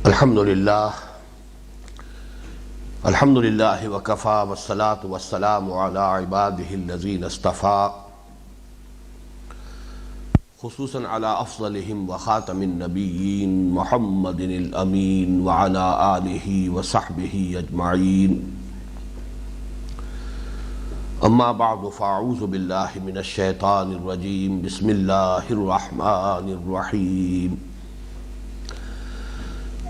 الحمدللہ وکفا والصلاة والسلام علی عباده الذین اصطفیٰ خصوصاً علی افضلہم وخاتم النبیین محمد الامین وعلی آلہ وصحبہ اجمعین اما بعد فاعوذ باللہ من الشیطان الرجیم بسم اللہ الرحمن الرحیم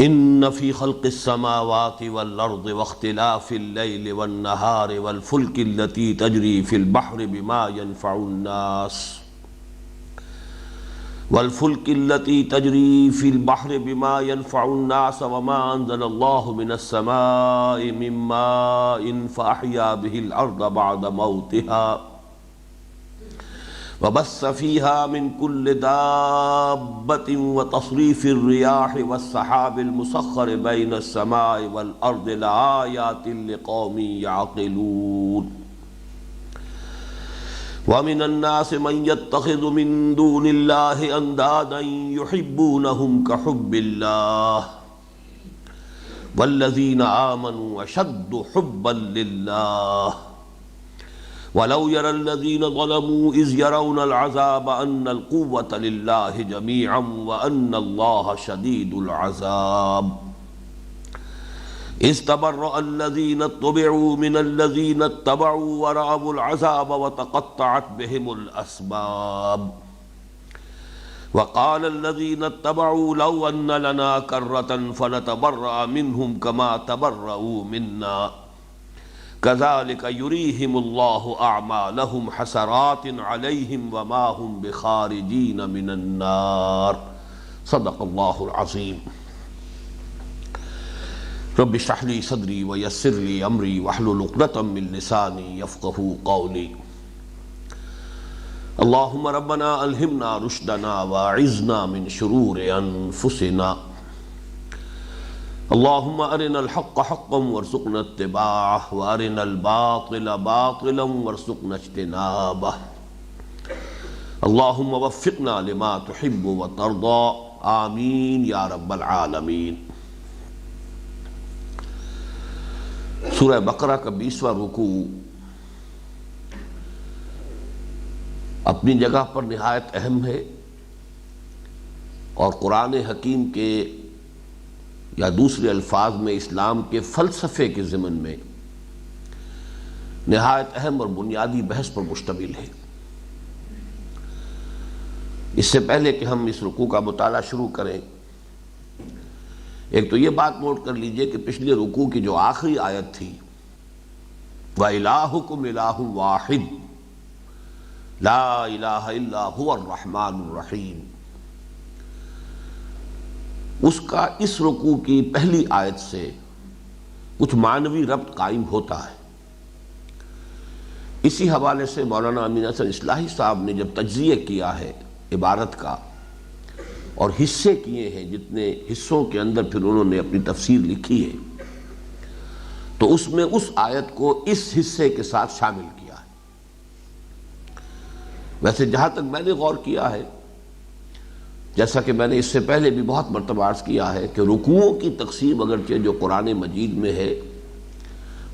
ان فی خلق السماوات والارض واختلاف اللیل والنہار والفلک التي تجری فی البحر بما ينفع الناس وما انزل اللہ من السماء من ماء فاحیا به الارض بعد موتها وبث فيها من كل دابة وتصريف الرياح والسحاب المسخر بين السماء والأرض لآيات لقوم يعقلون ومن الناس من يتخذ من دون الله أندادا يحبونهم كحب الله والذين آمنوا أشد حبا لله وَلَوْ يَرَى الَّذِينَ ظَلَمُوا إِذْ يَرَوْنَ الْعَذَابَ أَنَّ الْقُوَّةَ لِلَّهِ جَمِيعًا وَأَنَّ اللَّهَ شَدِيدُ الْعَذَابِ إِذْ تَبَرَّأَ الَّذِينَ اتُّبِعُوا مِنَ الَّذِينَ اتَّبَعُوا وَرَأَوُا الْعَذَابَ وَتَقَطَّعَتْ بِهِمُ الْأَسْبَابُ وَقَالَ الَّذِينَ اتَّبَعُوا لَوْ أَنَّ لَنَا كَرَّةً فَنَتَبَرَّأَ مِنْهُمْ كَمَا تَبَرَّؤُوا مِنَّا كذلك يريهم الله أعمالهم حسرات عليهم وما هم بخارجين من النار صدق الله العظيم رب اشرح لي صدري ويسر لي أمري واحلل عقدة من لساني يفقهوا قولي اللهم ربنا ألهمنا رشدنا وأعذنا من شرور أنفسنا اللهم أرنا الحق حقا وارزقنا اتباعه وأرنا الباطل باطلا وارزقنا اجتنابه اللهم وفقنا لما تحب وترضى آمین یا رب العالمین۔ سورہ بقرہ کا 20واں رکوع اپنی جگہ پر نہایت اہم ہے اور قرآن حکیم کے یا دوسرے الفاظ میں اسلام کے فلسفے کے ضمن میں نہایت اہم اور بنیادی بحث پر مشتمل ہے۔ اس سے پہلے کہ ہم اس رکوع کا مطالعہ شروع کریں، ایک تو یہ بات نوٹ کر لیجئے کہ پچھلے رکوع کی جو آخری آیت تھی وَإِلَٰهُكُمْ إِلَٰهٌ وَاحِدٌ لَا إِلَٰهَ إِلَّا هُوَ الرَّحْمَٰنُ الرَّحِيمُ، اس کا اس رکوع کی پہلی آیت سے کچھ معنوی ربط قائم ہوتا ہے۔ اسی حوالے سے مولانا امین احسن اصلاحی صاحب نے جب تجزیہ کیا ہے عبارت کا اور حصے کیے ہیں، جتنے حصوں کے اندر پھر انہوں نے اپنی تفسیر لکھی ہے، تو اس میں اس آیت کو اس حصے کے ساتھ شامل کیا ہے۔ ویسے جہاں تک میں نے غور کیا ہے، جیسا کہ میں نے اس سے پہلے بھی بہت مرتبہ عرض کیا ہے کہ رکوعوں کی تقسیم اگرچہ جو قرآن مجید میں ہے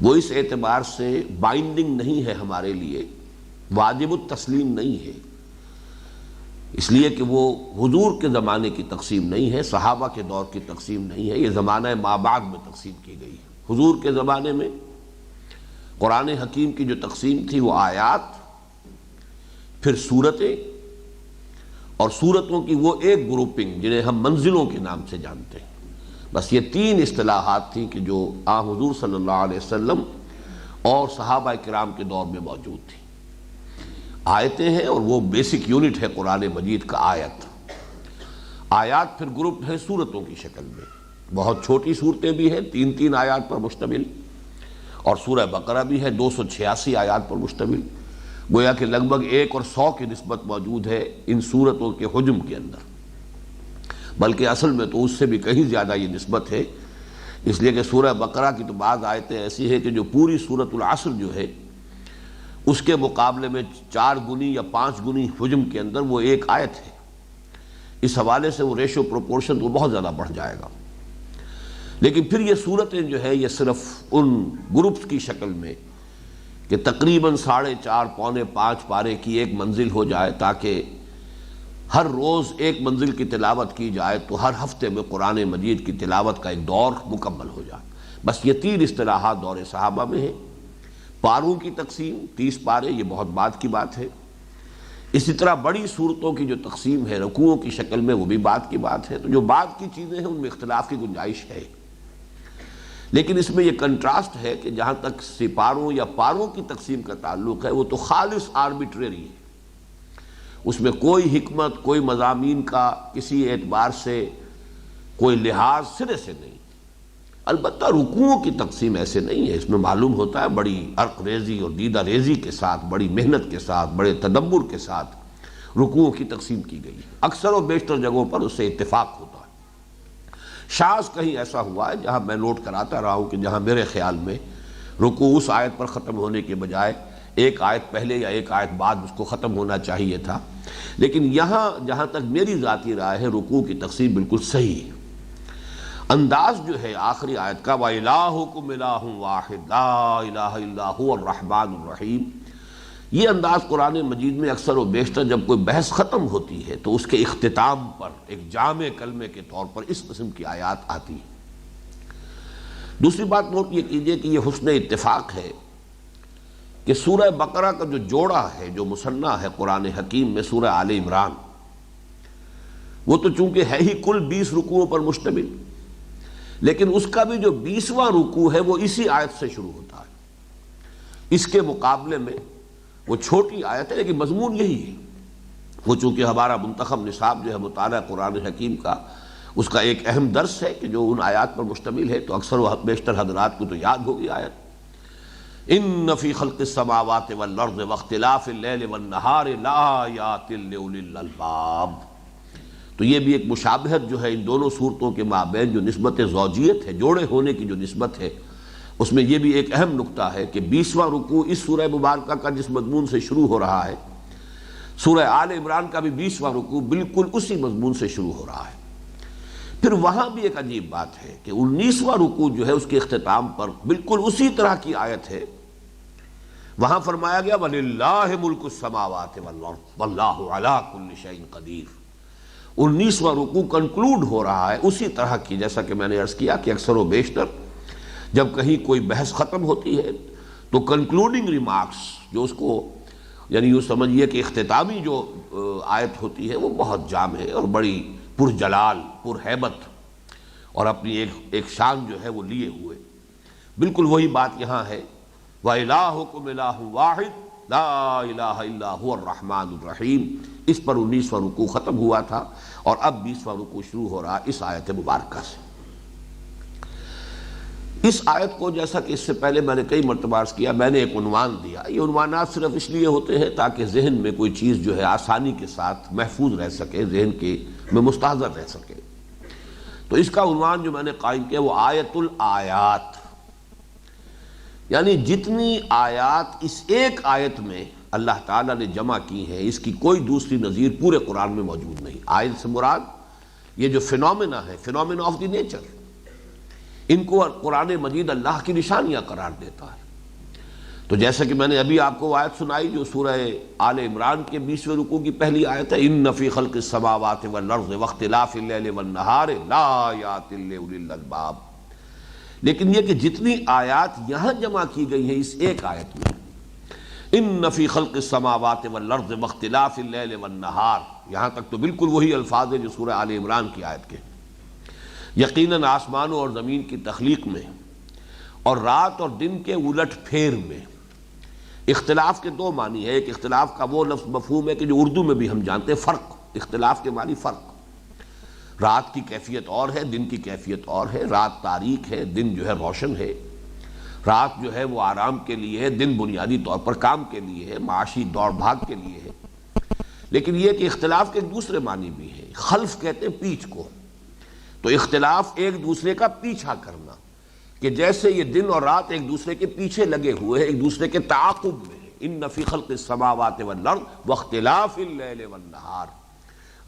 وہ اس اعتبار سے بائنڈنگ نہیں ہے، ہمارے لیے واجب التسلیم نہیں ہے، اس لیے کہ وہ حضور کے زمانے کی تقسیم نہیں ہے، صحابہ کے دور کی تقسیم نہیں ہے، یہ زمانہ ما بعد میں تقسیم کی گئی ہے۔ حضور کے زمانے میں قرآن حکیم کی جو تقسیم تھی وہ آیات، پھر سورتیں، اور سورتوں کی وہ ایک گروپنگ جنہیں ہم منزلوں کے نام سے جانتے ہیں۔ بس یہ تین اصطلاحات تھیں کہ جو حضور صلی اللہ علیہ وسلم اور صحابہ کرام کے دور میں موجود تھیں۔ آیتیں ہیں اور وہ بیسک یونٹ ہے قرآن مجید کا آیت۔ آیات پھر گروپ ہے سورتوں کی شکل میں، بہت چھوٹی صورتیں بھی ہیں 3 آیات پر مشتمل، اور سورہ بقرہ بھی ہے 286 آیات پر مشتمل، گویا کہ لگ بھگ 1 اور 100 کی نسبت موجود ہے ان سورتوں کے حجم کے اندر، بلکہ اصل میں تو اس سے بھی کہیں زیادہ یہ نسبت ہے، اس لیے کہ سورہ بقرہ کی تو بعض آیتیں ایسی ہیں کہ جو پوری سورۃ العصر جو ہے اس کے مقابلے میں 4 گنی یا 5 گنی حجم کے اندر وہ ایک آیت ہے۔ اس حوالے سے وہ ریشو پروپورشن تو بہت زیادہ بڑھ جائے گا۔ لیکن پھر یہ صورتیں جو ہے یہ صرف ان گروپس کی شکل میں کہ تقریباً 4.5 پونے 5 پارے کی ایک منزل ہو جائے، تاکہ ہر روز ایک منزل کی تلاوت کی جائے تو ہر ہفتے میں قرآن مجید کی تلاوت کا ایک دور مکمل ہو جائے۔ بس یہ 3 اصطلاحات دور صحابہ میں ہیں۔ پاروں کی تقسیم 30 پارے، یہ بہت بعد کی بات ہے۔ اسی طرح بڑی صورتوں کی جو تقسیم ہے رکوعوں کی شکل میں، وہ بھی بعد کی بات ہے۔ تو جو بعد کی چیزیں ہیں ان میں اختلاف کی گنجائش ہے، لیکن اس میں یہ کنٹراسٹ ہے کہ جہاں تک سپاروں یا پاروں کی تقسیم کا تعلق ہے وہ تو خالص آربیٹریری ہے، اس میں کوئی حکمت، کوئی مضامین کا کسی اعتبار سے کوئی لحاظ سرے سے نہیں۔ البتہ رکوعوں کی تقسیم ایسے نہیں ہے، اس میں معلوم ہوتا ہے بڑی عرق ریزی اور دیدہ ریزی کے ساتھ، بڑی محنت کے ساتھ، بڑے تدبر کے ساتھ رکوعوں کی تقسیم کی گئی ہے۔ اکثر و بیشتر جگہوں پر اس سے اتفاق ہوتا ہے۔ شاذ کہیں ایسا ہوا ہے جہاں میں نوٹ کراتا رہا ہوں کہ جہاں میرے خیال میں رکوع اس آیت پر ختم ہونے کے بجائے ایک آیت پہلے یا ایک آیت بعد اس کو ختم ہونا چاہیے تھا، لیکن یہاں جہاں تک میری ذاتی رائے ہے رکوع کی تقسیم بالکل صحیح ہے۔ انداز جو ہے آخری آیت کا وَإِلَٰهُكُمْ إِلَٰهٌ وَاحِدٌ لَا إِلَٰهَ إِلَّا هُوَ الرَّحْمَٰنُ الرَّحِيمُ، یہ انداز قرآن مجید میں اکثر و بیشتر جب کوئی بحث ختم ہوتی ہے تو اس کے اختتام پر ایک جامع کلمے کے طور پر اس قسم کی آیات آتی ہیں۔ دوسری بات نوٹ یہ کیجئے کہ یہ حسن اتفاق ہے کہ سورہ بقرہ کا جو جوڑا ہے، جو مثنیٰ ہے قرآن حکیم میں، سورہ آل عمران، وہ تو چونکہ ہے ہی کل 20 رکوعوں پر مشتمل، لیکن اس کا بھی جو 20واں رکوع ہے وہ اسی آیت سے شروع ہوتا ہے۔ اس کے مقابلے میں وہ چھوٹی آیت ہے لیکن مضمون یہی ہے۔ وہ چونکہ ہمارا منتخب نصاب جو ہے مطالعہ قرآن حکیم کا، اس کا ایک اہم درس ہے کہ جو ان آیات پر مشتمل ہے، تو اکثر و بیشتر حضرات کو تو یاد ہوگی آیت ان فی خلق السماوات والارض واختلاف اللیل والنہار لآیات لأولی الالباب۔ تو یہ بھی ایک مشابہت جو ہے ان دونوں صورتوں کے مابین جو نسبت زوجیت ہے، جوڑے ہونے کی جو نسبت ہے، اس میں یہ بھی ایک اہم نقطہ ہے کہ 20واں رکوع اس سورہ مبارکہ کا جس مضمون سے شروع ہو رہا ہے، سورہ آل عمران کا بھی 20واں رکوع بالکل اسی مضمون سے شروع ہو رہا ہے۔ پھر وہاں بھی ایک عجیب بات ہے کہ 19واں رکوع جو ہے اس کے اختتام پر بالکل اسی طرح کی آیت ہے، وہاں فرمایا گیا وَلِلَّهِ مُلْكُ السَّمَاوَاتِ وَالْأَرْضِ وَاللَّهُ عَلَىٰ كُلِّ شَيْءٍ قَدِيرٌ۔ 19واں رکوع کنکلوڈ ہو رہا ہے اسی طرح کی، جیسا کہ میں نے عرض کیا کہ اکثر و بیشتر جب کہیں کوئی بحث ختم ہوتی ہے تو کنکلوڈنگ ریمارکس جو اس کو یعنی یوں سمجھیے کہ اختتامی جو آیت ہوتی ہے وہ بہت جامع ہے اور بڑی پرجلال، پرہیبت اور اپنی ایک شان جو ہے وہ لیے ہوئے۔ بالکل وہی بات یہاں ہے وَإِلَٰهُكُمْ إِلَٰهٌ وَاحِدٌ لَا إِلَٰهَ إِلَّا هُوَ الرَّحْمَٰنُ الرَّحِيمُ۔ اس پر 19واں رکوع ختم ہوا تھا اور اب 20واں رکوع شروع ہو رہا اس آیت مبارکہ سے۔ اس آیت کو جیسا کہ اس سے پہلے میں نے کئی مرتبہ عرض کیا، میں نے ایک عنوان دیا۔ یہ عنوانات صرف اس لیے ہوتے ہیں تاکہ ذہن میں کوئی چیز جو ہے آسانی کے ساتھ محفوظ رہ سکے، ذہن کے میں مستحضر رہ سکے۔ تو اس کا عنوان جو میں نے قائم کیا وہ آیت الآیات، یعنی جتنی آیات اس ایک آیت میں اللہ تعالیٰ نے جمع کی ہیں اس کی کوئی دوسری نظیر پورے قرآن میں موجود نہیں۔ آیت سے مراد یہ جو فینومینا ہے، فینومینا آف دی نیچر، ان کو قرآن مجید اللہ کی نشانیاں قرار دیتا ہے۔ تو جیسا کہ میں نے ابھی آپ کو آیت سنائی جو سورہ آل عمران کے 20ویں رکوع کی پہلی آیت ہے ان فی خلق السماوات والارض واختلاف اللیل والنہار لآیات لأولی الالباب، لیکن یہ کہ جتنی آیات یہاں جمع کی گئی ہیں اس ایک آیت میں، ان فی خلق السماوات والارض واختلاف اللیل والنہار، یہاں تک تو بالکل وہی الفاظ ہیں جو سورہ آل عمران کی آیت کے۔ یقیناً آسمانوں اور زمین کی تخلیق میں اور رات اور دن کے الٹ پھیر میں اختلاف کے دو معنی ہے۔ ایک اختلاف کا وہ لفظ مفہوم ہے کہ جو اردو میں بھی ہم جانتے ہیں، فرق، اختلاف کے معنی فرق۔ رات کی کیفیت اور ہے، دن کی کیفیت اور ہے۔ رات تاریک ہے، دن جو ہے روشن ہے۔ رات جو ہے وہ آرام کے لیے ہے، دن بنیادی طور پر کام کے لیے ہے، معاشی دوڑ بھاگ کے لیے ہے۔ لیکن یہ کہ اختلاف کے دوسرے معنی بھی ہیں۔ خلف کہتے ہیں پیچھ کو، تو اختلاف ایک دوسرے کا پیچھا کرنا، کہ جیسے یہ دن اور رات ایک دوسرے کے پیچھے لگے ہوئے ہیں، ایک دوسرے کے تعاقب میں ہیں۔ ان فی خلق السماوات والارض واختلاف اللیل والنہار،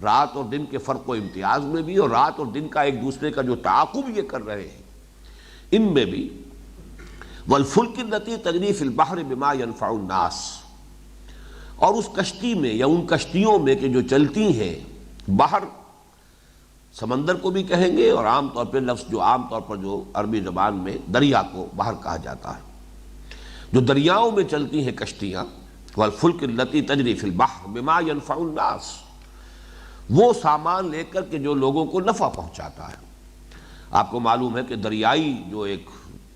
رات اور دن کے فرق و امتیاز میں بھی، اور رات اور دن کا ایک دوسرے کا جو تعاقب یہ کر رہے ہیں ان میں بھی والفلک التی تجری فی البحر بما ينفع الناس، اور اس کشتی میں یا ان کشتیوں میں کہ جو چلتی ہیں باہر، سمندر کو بھی کہیں گے اور عام طور پہ لفظ جو عام طور پر جو عربی زبان میں دریا کو باہر کہا جاتا ہے، جو دریاؤں میں چلتی ہیں کشتیاں، والفلک التی تجری فی البحر بما ينفع الناس، وہ سامان لے کر کے جو لوگوں کو نفع پہنچاتا ہے۔ آپ کو معلوم ہے کہ دریائی جو ایک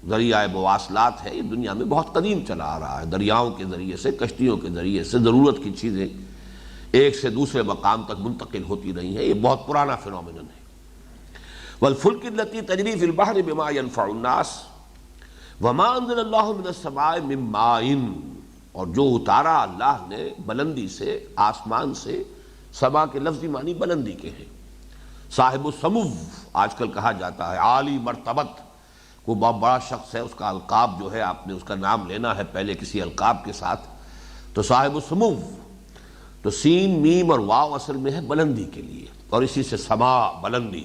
ذریعہ مواصلات ہے، یہ دنیا میں بہت قدیم چلا آ رہا ہے۔ دریاؤں کے ذریعے سے، کشتیوں کے ذریعے سے ضرورت کی چیزیں ایک سے دوسرے مقام تک منتقل ہوتی رہی ہیں، یہ بہت پرانا فینومینن ہے۔ والفلک التی تجری فی البحر بما ينفع الناس وما انزل اللہ من السماء من ماء، اور جو اتارا اللہ نے بلندی سے، آسمان سے، سما کے لفظی معنی بلندی کے ہیں۔ صاحب السمو آج کل کہا جاتا ہے، عالی مرتبت، کوئی بہت بڑا شخص ہے، اس کا القاب جو ہے آپ نے اس کا نام لینا ہے پہلے کسی القاب کے ساتھ، تو صاحب السمو، تو سین میم اور واو اصل میں ہے بلندی کے لیے، اور اسی سے سما، بلندی۔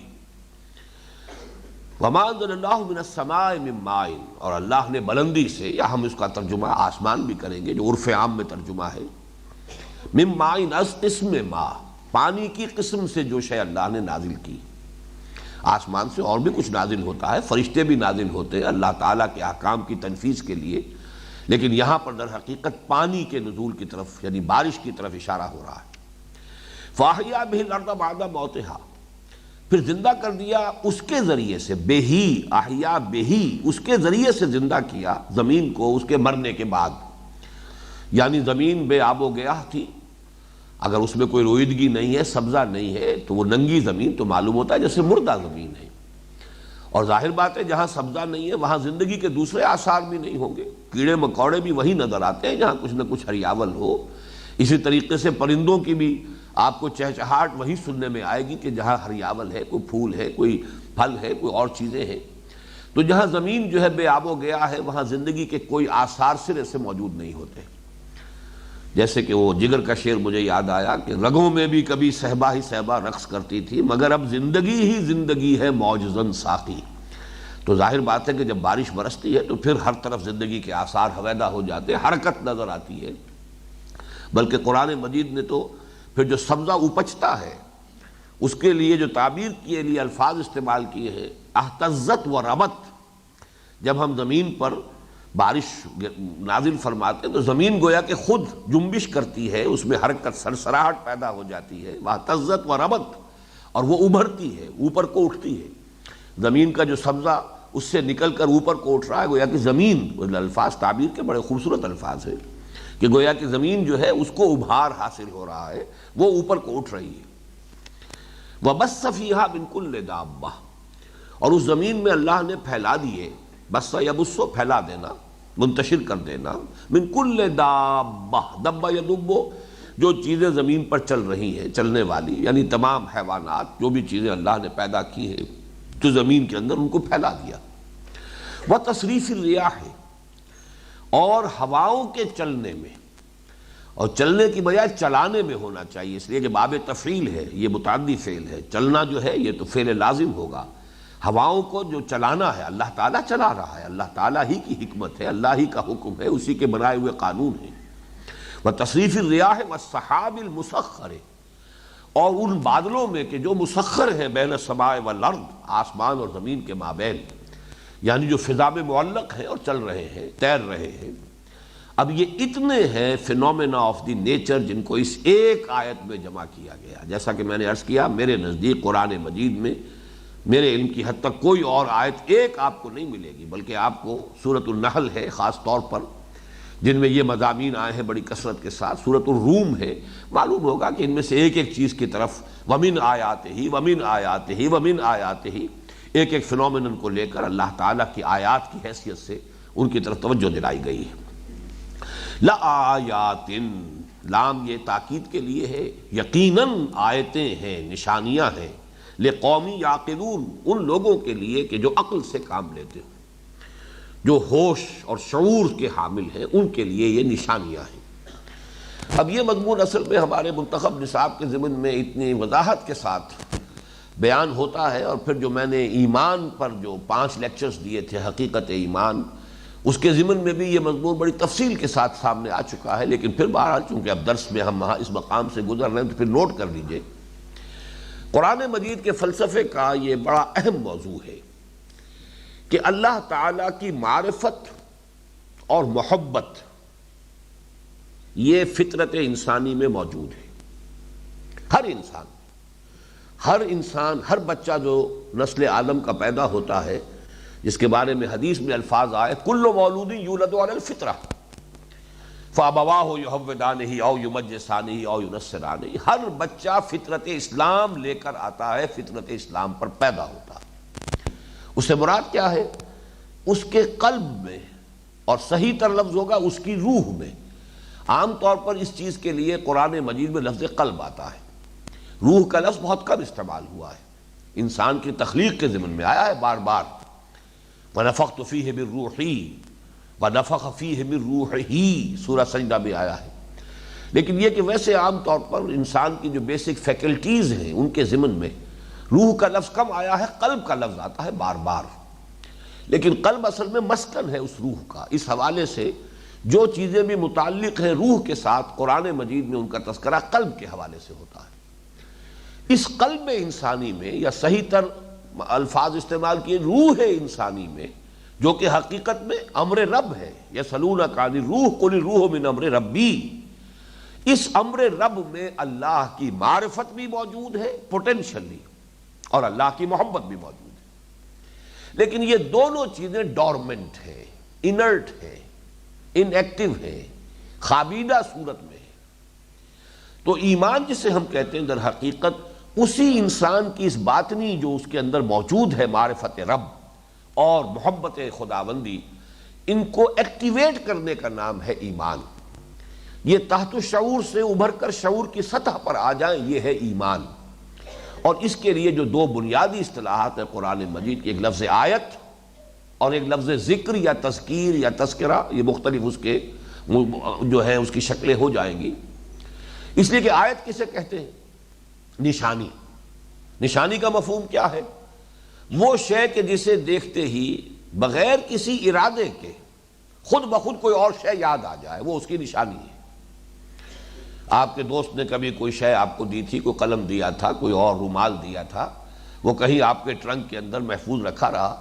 وما انزل اللہ من السماء من ماء، اور اللہ نے بلندی سے، یا ہم اس کا ترجمہ آسمان بھی کریں گے جو عرف عام میں ترجمہ ہے، من ماء، از قسم ماء، پانی کی قسم سے جو شے اللہ نے نازل کی۔ آسمان سے اور بھی کچھ نازل ہوتا ہے، فرشتے بھی نازل ہوتے ہیں اللہ تعالیٰ کے احکام کی تنفیذ کے لیے، لیکن یہاں پر در حقیقت پانی کے نزول کی طرف، یعنی بارش کی طرف اشارہ ہو رہا ہے۔ فَأَحْيَا بِهِ الْأَرْضَ بَعْدَ مَوْتِهَا، پھر زندہ کر دیا اس کے ذریعے سے، بہی، احیا بہی، اس کے ذریعے سے زندہ کیا زمین کو اس کے مرنے کے بعد، یعنی زمین بے آب و گیاہ تھی، اگر اس میں کوئی رویدگی نہیں ہے، سبزہ نہیں ہے، تو وہ ننگی زمین تو معلوم ہوتا ہے جیسے مردہ زمین ہے، اور ظاہر بات ہے جہاں سبزہ نہیں ہے وہاں زندگی کے دوسرے آثار بھی نہیں ہوں گے، کیڑے مکوڑے بھی وہی نظر آتے ہیں جہاں کچھ نہ کچھ ہریاول ہو۔ اسی طریقے سے پرندوں کی بھی آپ کو چہچہاٹ وہی سننے میں آئے گی کہ جہاں ہریاول ہے، کوئی پھول ہے، کوئی پھل ہے، کوئی اور چیزیں ہیں۔ تو جہاں زمین جو ہے بے آب و گیا ہے وہاں زندگی کے کوئی آثار سرے سے موجود نہیں ہوتے۔ جیسے کہ وہ جگر کا شعر مجھے یاد آیا کہ رگوں میں بھی کبھی صہبا ہی صہبا رقص کرتی تھی، مگر اب زندگی ہی زندگی ہے موجزن ساقی۔ تو ظاہر بات ہے کہ جب بارش برستی ہے تو پھر ہر طرف زندگی کے آثار ہویدا ہو جاتے ہیں، حرکت نظر آتی ہے۔ بلکہ قرآن مجید نے تو پھر جو سبزہ اپجتا ہے اس کے لیے جو تعبیر کے لیے الفاظ استعمال کیے ہیں، اہتزت و ربت، جب ہم زمین پر بارش نازل فرماتے ہیں تو زمین گویا کہ خود جنبش کرتی ہے، اس میں حرکت، سرسراہٹ پیدا ہو جاتی ہے، اہتزت و ربت، اور وہ ابھرتی ہے، اوپر کو اٹھتی ہے۔ زمین کا جو سبزہ اس سے نکل کر اوپر کو اٹھ رہا ہے، گویا کہ زمین، الفاظ تعبیر کے بڑے خوبصورت الفاظ ہیں کہ گویا کہ زمین جو ہے اس کو ابھار حاصل ہو رہا ہے، وہ اوپر کو اٹھ رہی ہے۔ وَبَثَّ فِيهَا مِن كُلِّ دَابَّةٍ، اور اس زمین میں اللہ نے پھیلا دیے، بس یبث، پھیلا دینا، منتشر کر دینا، من کل دابہ، دبہ یدب، جو چیزیں زمین پر چل رہی ہیں، چلنے والی، یعنی تمام حیوانات، جو بھی چیزیں اللہ نے پیدا کی ہیں تو زمین کے اندر ان کو پھیلا دیا۔ وتصریف الریاح، اور ہواؤں کے چلنے میں، اور چلنے کی بجائے چلانے میں ہونا چاہیے، اس لیے کہ باب تفعیل ہے، یہ متعدی فعل ہے، چلنا جو ہے یہ تو فعل لازم ہوگا۔ ہواؤں کو جو چلانا ہے اللہ تعالیٰ چلا رہا ہے، اللہ تعالیٰ ہی کی حکمت ہے، اللہ ہی کا حکم ہے، اسی کے بنائے ہوئے قانون ہیں۔ وتصریف الریاح والسحاب المسخر، اور ان بادلوں میں کہ جو مسخر ہیں بین السماء والارض، آسمان اور زمین کے مابین، یعنی جو فضا میں معلق ہیں اور چل رہے ہیں، تیر رہے ہیں۔ اب یہ اتنے ہیں فینومینا آف دی نیچر جن کو اس ایک آیت میں جمع کیا گیا۔ جیسا کہ میں نے عرض کیا، میرے نزدیک قرآن مجید میں میرے علم کی حد تک کوئی اور آیت ایک آپ کو نہیں ملے گی، بلکہ آپ کو سورۃ النحل ہے خاص طور پر، جن میں یہ مضامین آئے ہیں بڑی کثرت کے ساتھ، سورۃ الروم ہے، معلوم ہوگا کہ ان میں سے ایک ایک چیز کی طرف ومن آیاتہ ومن آیاتہ ومن آیاتہ، ایک ایک فینومینن کو لے کر اللہ تعالیٰ کی آیات کی حیثیت سے ان کی طرف توجہ دلائی گئی ہے۔ لآیات، لام یہ تاکید کے لیے ہے، یقیناً آیتیں ہیں، نشانیاں ہیں، لقومی یعقلون، ان لوگوں کے لیے کہ جو عقل سے کام لیتے ہوں، جو ہوش اور شعور کے حامل ہیں، ان کے لیے یہ نشانیاں ہیں۔ اب یہ مضمون اصل میں ہمارے منتخب نصاب کے ضمن میں اتنی وضاحت کے ساتھ بیان ہوتا ہے۔ اور پھر جو میں نے ایمان پر جو 5 لیکچرز دیے تھے، حقیقت ایمان، اس کے ضمن میں بھی یہ مضمون بڑی تفصیل کے ساتھ سامنے آ چکا ہے، لیکن پھر بہرحال چونکہ اب درس میں ہم اس مقام سے گزر رہے ہیں تو پھر نوٹ کر لیجئے۔ قرآن مجید کے فلسفے کا یہ بڑا اہم موضوع ہے کہ اللہ تعالیٰ کی معرفت اور محبت یہ فطرت انسانی میں موجود ہے۔ ہر انسان، ہر بچہ جو نسل آدم کا پیدا ہوتا ہے، جس کے بارے میں حدیث میں الفاظ آئے کل مولود یولد علی الفطرہ فابواہ یحودانہ او یمجسانہ او ینصرانہ، ہر بچہ فطرت اسلام لے کر آتا ہے، فطرت اسلام پر پیدا ہوتا ہے۔ اس سے مراد کیا ہے؟ اس کے قلب میں، اور صحیح تر لفظ ہوگا اس کی روح میں۔ عام طور پر اس چیز کے لیے قرآن مجید میں لفظ قلب آتا ہے، روح کا لفظ بہت کم استعمال ہوا ہے۔ انسان کی تخلیق کے ضمن میں آیا ہے بار بار، وَنَفَخْتُ فِيهِ مِن رُوحِي وَنَفَخَ فِيهِ مِن رُوحِهِ، سورہ سجدہ میں آیا ہے۔ لیکن یہ کہ ویسے عام طور پر انسان کی جو بیسک فیکلٹیز ہیں ان کے ضمن میں روح کا لفظ کم آیا ہے، قلب کا لفظ آتا ہے بار بار۔ لیکن قلب اصل میں مسکن ہے اس روح کا۔ اس حوالے سے جو چیزیں بھی متعلق ہیں روح کے ساتھ، قرآن مجید میں ان کا تذکرہ قلب کے حوالے سے ہوتا ہے۔ اس قلب انسانی میں، یا صحیح تر الفاظ استعمال کیے روح انسانی میں، جو کہ حقیقت میں امر رب ہے، یسألونک عن الروح قل الروح من امر ربی، اس امر رب میں اللہ کی معرفت بھی موجود ہے پوٹینشلی، اور اللہ کی محبت بھی موجود ہے۔ لیکن یہ دونوں چیزیں ڈورمنٹ ہیں، انرٹ ہیں، ان ایکٹیو ہے، خابیدہ صورت میں ہے۔ تو ایمان جسے ہم کہتے ہیں در حقیقت اسی انسان کی اس باطنی جو اس کے اندر موجود ہے، معرفت رب اور محبت خداوندی، ان کو ایکٹیویٹ کرنے کا نام ہے ایمان۔ یہ تحت شعور سے ابھر کر شعور کی سطح پر آ جائیں، یہ ہے ایمان۔ اور اس کے لیے جو 2 بنیادی اصطلاحات ہیں قرآن مجید کی، ایک لفظ آیت اور ایک لفظ ذکر یا تذکیر یا تذکرہ، یہ مختلف اس کے جو ہے اس کی شکلیں ہو جائیں گی۔ اس لیے کہ آیت کسے کہتے ہیں؟ نشانی۔ نشانی کا مفہوم کیا ہے؟ وہ شے کہ جسے دیکھتے ہی بغیر کسی ارادے کے خود بخود کوئی اور شے یاد آ جائے، وہ اس کی نشانی ہے۔ آپ کے دوست نے کبھی کوئی شے آپ کو دی تھی، کوئی قلم دیا تھا، کوئی اور رومال دیا تھا، وہ کہیں آپ کے ٹرنک کے اندر محفوظ رکھا رہا۔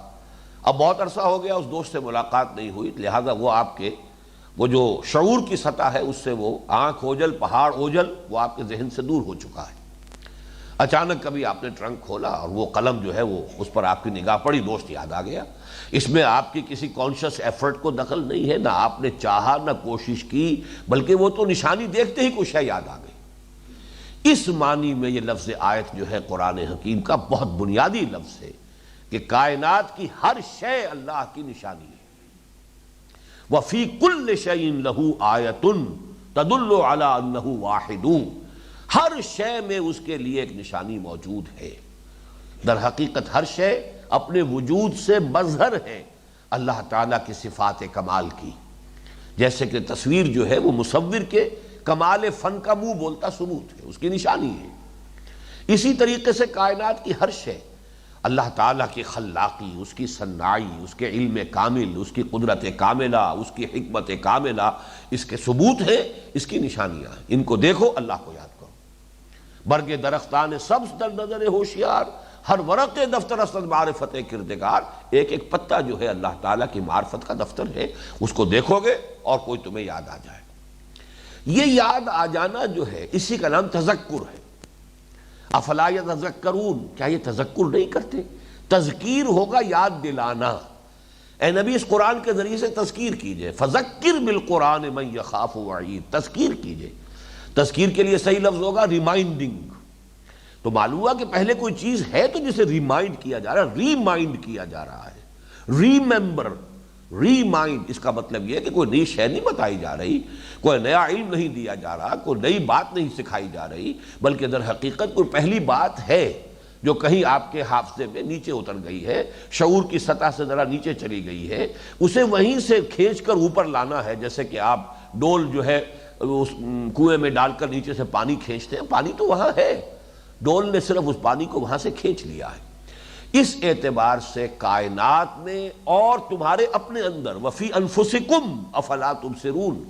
اب بہت عرصہ ہو گیا، اس دوست سے ملاقات نہیں ہوئی، لہذا وہ آپ کے وہ جو شعور کی سطح ہے اس سے وہ آنکھ اوجل پہاڑ اوجل وہ آپ کے ذہن سے دور ہو چکا ہے۔ اچانک کبھی آپ نے ٹرنک کھولا اور وہ قلم جو ہے وہ اس پر آپ کی نگاہ پڑی، دوست یاد آ گیا۔ اس میں آپ کی کسی کانشس ایفرٹ کو دخل نہیں ہے، نہ آپ نے چاہا نہ کوشش کی، بلکہ وہ تو نشانی دیکھتے ہی کچھ ہے یاد آ گئی۔ اس معنی میں یہ لفظ آیت جو ہے قرآن حکیم کا بہت بنیادی لفظ ہے کہ کائنات کی ہر شے اللہ کی نشانی ہے۔ وَفِي كُلِّ شَيْءٍ لَهُ آیَةٌ تَدُلُّ عَلَىٰ أَنَّهُ وَاحِدٌ، ہر شے میں اس کے لیے ایک نشانی موجود ہے۔ در حقیقت ہر شے اپنے وجود سے مظہر ہے اللہ تعالیٰ کی صفات کمال کی، جیسے کہ تصویر جو ہے وہ مصور کے کمال فن کا منہ بولتا ثبوت ہے، اس کی نشانی ہے۔ اسی طریقے سے کائنات کی ہر شے اللہ تعالیٰ کی خلاقی، اس کی صناعی، اس کے علم کامل، اس کی قدرت کاملہ، اس کی حکمت کاملہ، اس کے ثبوت ہے، اس کی نشانیاں ہیں۔ ان کو دیکھو، اللہ کو یاد کرو۔ برگ درختان سبز در نظر ہوشیار، ہر ورق دفتر اسد معرفت کردگار، ایک ایک پتا جو ہے اللہ تعالیٰ کی معرفت کا دفتر ہے، اس کو دیکھو گے اور کوئی تمہیں یاد آ جائے۔ یہ یاد آ جانا جو ہے اسی کا نام تذکر ہے۔ افلا یتذکرون، کیا یہ تذکر نہیں کرتے؟ تذکیر ہوگا یاد دلانا۔ اے نبی اس قرآن کے ذریعے سے تذکیر کیجئے، فذکر بالقرآن من یخاف وعید، تذکیر کیجئے۔ تذکیر کے لیے صحیح لفظ ہوگا ریمائنڈنگ۔ تو معلوم ہوا کہ پہلے کوئی چیز ہے تو جسے ریمائنڈ کیا جا رہا ہے، ریمائنڈ کیا جا رہا ہے، ریممبر، ریمائنڈ۔ اس کا مطلب یہ ہے کہ کوئی نئی شے نہیں بتائی جا رہی، کوئی نیا علم نہیں دیا جا رہا، کوئی نئی بات نہیں سکھائی جا رہی، بلکہ در حقیقت کوئی پہلی بات ہے جو کہیں آپ کے حافظے میں نیچے اتر گئی ہے، شعور کی سطح سے ذرا نیچے چلی گئی ہے، اسے وہیں سے کھینچ کر اوپر لانا ہے۔ جیسے کہ آپ ڈول جو ہے اس کنویں میں ڈال کر نیچے سے پانی کھینچتے ہیں، پانی تو وہاں ہے، ڈول نے صرف اس پانی کو وہاں سے کھینچ لیا ہے۔ اس اعتبار سے کائنات میں اور تمہارے اپنے اندر وفی انفسکم افلا تبصرون،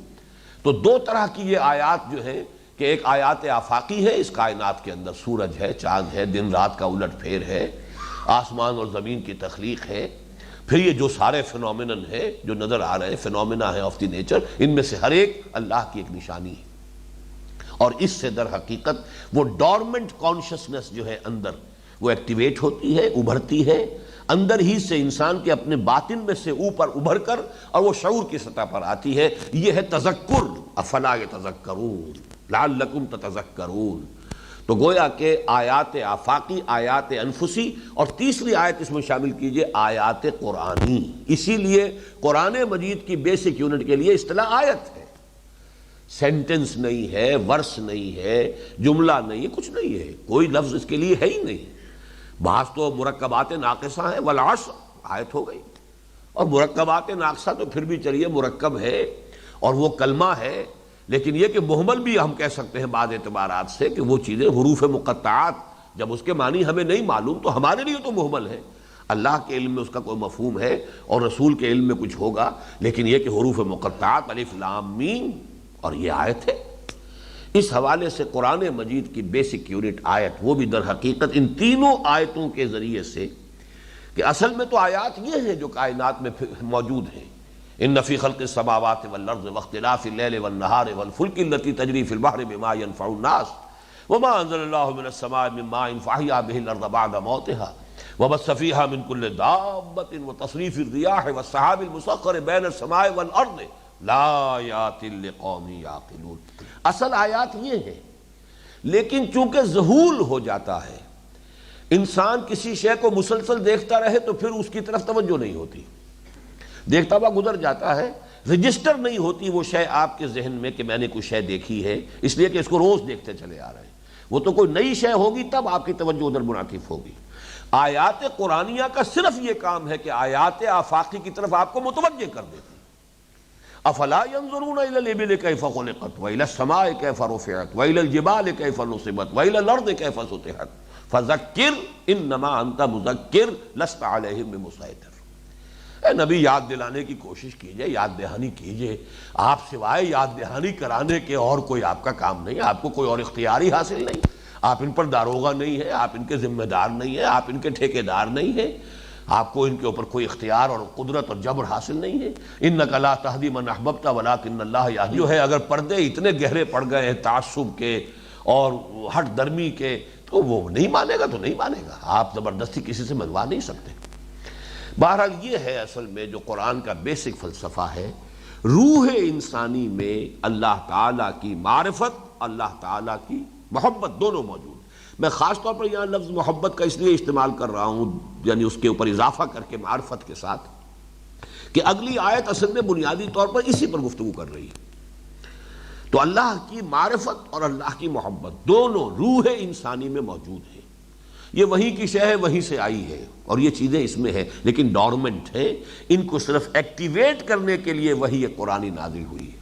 تو دو طرح کی یہ آیات جو ہیں کہ ایک آیات آفاقی ہے، اس کائنات کے اندر سورج ہے، چاند ہے، دن رات کا الٹ پھیر ہے، آسمان اور زمین کی تخلیق ہے، پھر یہ جو سارے فینومینن ہے جو نظر آ رہے ہیں، فینومینا ہے آف دی نیچر، ان میں سے ہر ایک اللہ کی ایک نشانی ہے۔ اور اس سے در حقیقت وہ ڈورمنٹ کانشسنس جو ہے اندر وہ ایکٹیویٹ ہوتی ہے، ابھرتی ہے، اندر ہی سے انسان کے اپنے باطن میں سے اوپر ابھر کر اور وہ شعور کی سطح پر آتی ہے۔ یہ ہے تذکر، افلا یتذکرون لعلکم تتذکرون۔ تو گویا کہ آیات آفاقی، آیات انفسی، اور تیسری آیت اس میں شامل کیجئے آیات قرآنی۔ اسی لیے قرآن مجید کی بیسک یونٹ کے لیے اصطلاح آیت ہے، سینٹنس نہیں ہے، ورس نہیں ہے، جملہ نہیں ہے، کچھ نہیں ہے، کوئی لفظ اس کے لیے ہے ہی نہیں۔ بعض تو مرکبات ناقصہ ہیں، والعصر آیت ہو گئی، اور مرکبات ناقصہ تو پھر بھی چلیے مرکب ہے اور وہ کلمہ ہے، لیکن یہ کہ محمل بھی ہم کہہ سکتے ہیں بعض اعتبارات سے کہ وہ چیزیں حروف مقطعات جب اس کے معنی ہمیں نہیں معلوم تو ہمارے لیے تو محمل ہے، اللہ کے علم میں اس کا کوئی مفہوم ہے اور رسول کے علم میں کچھ ہوگا، لیکن یہ کہ حروف مقطعات الف لام میم، اور یہ آیت ہے۔ اس حوالے سے قرآن مجید کی بیسک یونٹ آیت، وہ بھی در حقیقت ان تینوں آیتوں کے ذریعے سے کہ اصل میں تو آیات یہ ہیں جو کائنات میں موجود ہیں، ان فی خلق السماوات والارض واختلاف اللیل والنہار والفلک التی تجری فی البحر بما ينفع الناس وما انزل اللہ من السماء من ماء فاحیا به الارض بعد موتها وبث فیہا من کل دابۃ وتصریف الریاح والسحاب المسخر بین السماء والارض لآیات لقوم یعقلون۔ اصل آیات یہ ہے، لیکن چونکہ ذہول ہو جاتا ہے، انسان کسی شے کو مسلسل دیکھتا رہے تو پھر اس کی طرف توجہ نہیں ہوتی، دیکھتا ہوا گزر جاتا ہے، رجسٹر نہیں ہوتی وہ شے آپ کے ذہن میں کہ میں نے کوئی شے دیکھی ہے، اس لیے کہ اس کو روز دیکھتے چلے آ رہے ہیں۔ وہ تو کوئی نئی شے ہوگی تب آپ کی توجہ ادھر منعطف ہوگی۔ آیات قرآنیہ کا صرف یہ کام ہے کہ آیات آفاقی کی طرف آپ کو متوجہ کر دیتی۔ افلا ينظرون الى الابل كيف خلقت والى السماء كيف رفعت والى الجبال كيف نصبت والى الارض كيف سطحت فذكر انما انت مذكر لست عليهم بمسيطر۔ اے نبی یاد دلانے کی کوشش کیجئے، یاد دہانی کیجئے، آپ سوائے یاد دہانی کرانے کے اور کوئی آپ کا کام نہیں، آپ کو کوئی اور اختیاری حاصل نہیں، آپ ان پر داروغہ نہیں ہے، آپ ان کے ذمہ دار نہیں ہے، آپ ان کے ٹھیکیدار نہیں ہیں، آپ کو ان کے اوپر کوئی اختیار اور قدرت اور جبر حاصل نہیں ہے۔ انک لا تہدی من احببت ولکن اللہ یہدی، جو ہے اگر پردے اتنے گہرے پڑ گئے ہیں تعصب کے اور ہٹ درمی کے تو وہ نہیں مانے گا تو نہیں مانے گا، آپ زبردستی کسی سے منوا نہیں سکتے۔ بہرحال یہ ہے اصل میں جو قرآن کا بیسک فلسفہ ہے، روح انسانی میں اللہ تعالیٰ کی معرفت، اللہ تعالیٰ کی محبت دونوں موجود۔ میں خاص طور پر یہاں لفظ محبت کا اس لیے استعمال کر رہا ہوں، یعنی اس کے اوپر اضافہ کر کے معرفت کے ساتھ، کہ اگلی آیت اصل میں بنیادی طور پر اسی پر گفتگو کر رہی ہے۔ تو اللہ کی معرفت اور اللہ کی محبت دونوں روح انسانی میں موجود ہیں، یہ وہیں کی شے ہے، وہیں سے آئی ہے، اور یہ چیزیں اس میں ہیں لیکن ڈورمنٹ ہیں، ان کو صرف ایکٹیویٹ کرنے کے لیے وہی قرآنی نازل ہوئی ہے،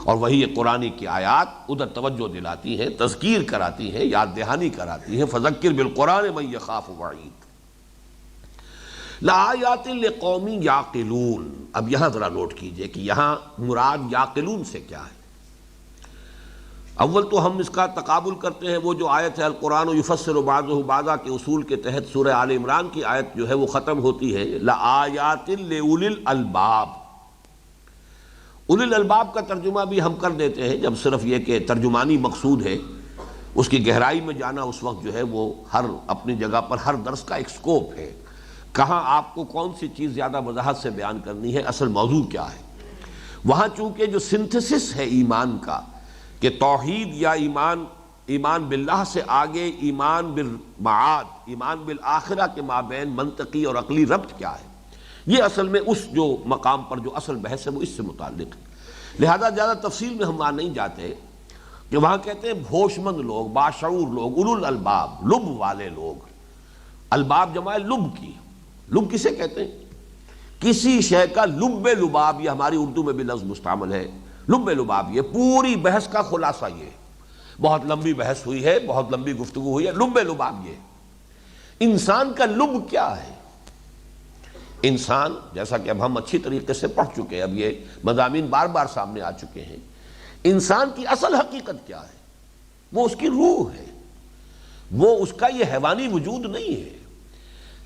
اور وہی قرآن کی آیات ادھر توجہ دلاتی ہیں، تذکیر کراتی ہیں، یاد دہانی کراتی ہیں۔ فذکر بالقرآن من یخاف وعید لآیات لقوم یعقلون۔ اب یہاں ذرا نوٹ کیجئے کہ یہاں مراد یعقلون سے کیا ہے۔ اول تو ہم اس کا تقابل کرتے ہیں، وہ جو آیت ہے القرآن یفسر بعضہ بعضا کے اصول کے تحت سورہ آل عمران کی آیت جو ہے وہ ختم ہوتی ہے لآیات لأولی الالباب۔ اولی الالباب کا ترجمہ بھی ہم کر دیتے ہیں جب صرف یہ کہ ترجمانی مقصود ہے، اس کی گہرائی میں جانا اس وقت جو ہے وہ ہر اپنی جگہ پر ہر درس کا ایک سکوپ ہے، کہاں آپ کو کون سی چیز زیادہ وضاحت سے بیان کرنی ہے، اصل موضوع کیا ہے۔ وہاں چونکہ جو سنتھسس ہے ایمان کا کہ توحید یا ایمان باللہ سے آگے ایمان بالمعاد، ایمان بالآخرہ کے مابین منطقی اور عقلی ربط کیا ہے، یہ اصل میں اس جو مقام پر جو اصل بحث ہے وہ اس سے متعلق ہے۔ لہذا زیادہ تفصیل میں ہم وہاں نہیں جاتے کہ وہاں کہتے ہیں ہوش مند لوگ، باشعور لوگ، اولو الالباب، لب والے لوگ۔ الباب جمع ہے لب کی، لب کسے کہتے ہیں؟ کسی شے کا لب لباب، یہ ہماری اردو میں بھی لفظ مستعمل ہے، لب لباب، یہ پوری بحث کا خلاصہ یہ ہے۔ بہت لمبی بحث ہوئی ہے، بہت لمبی گفتگو ہوئی ہے، لب لباب یہ انسان کا لب کیا ہے؟ انسان جیسا کہ اب ہم اچھی طریقے سے پڑھ چکے ہیں، اب یہ مضامین بار بار سامنے آ چکے ہیں، انسان کی اصل حقیقت کیا ہے؟ وہ اس کی روح ہے، وہ اس کا یہ حیوانی وجود نہیں ہے۔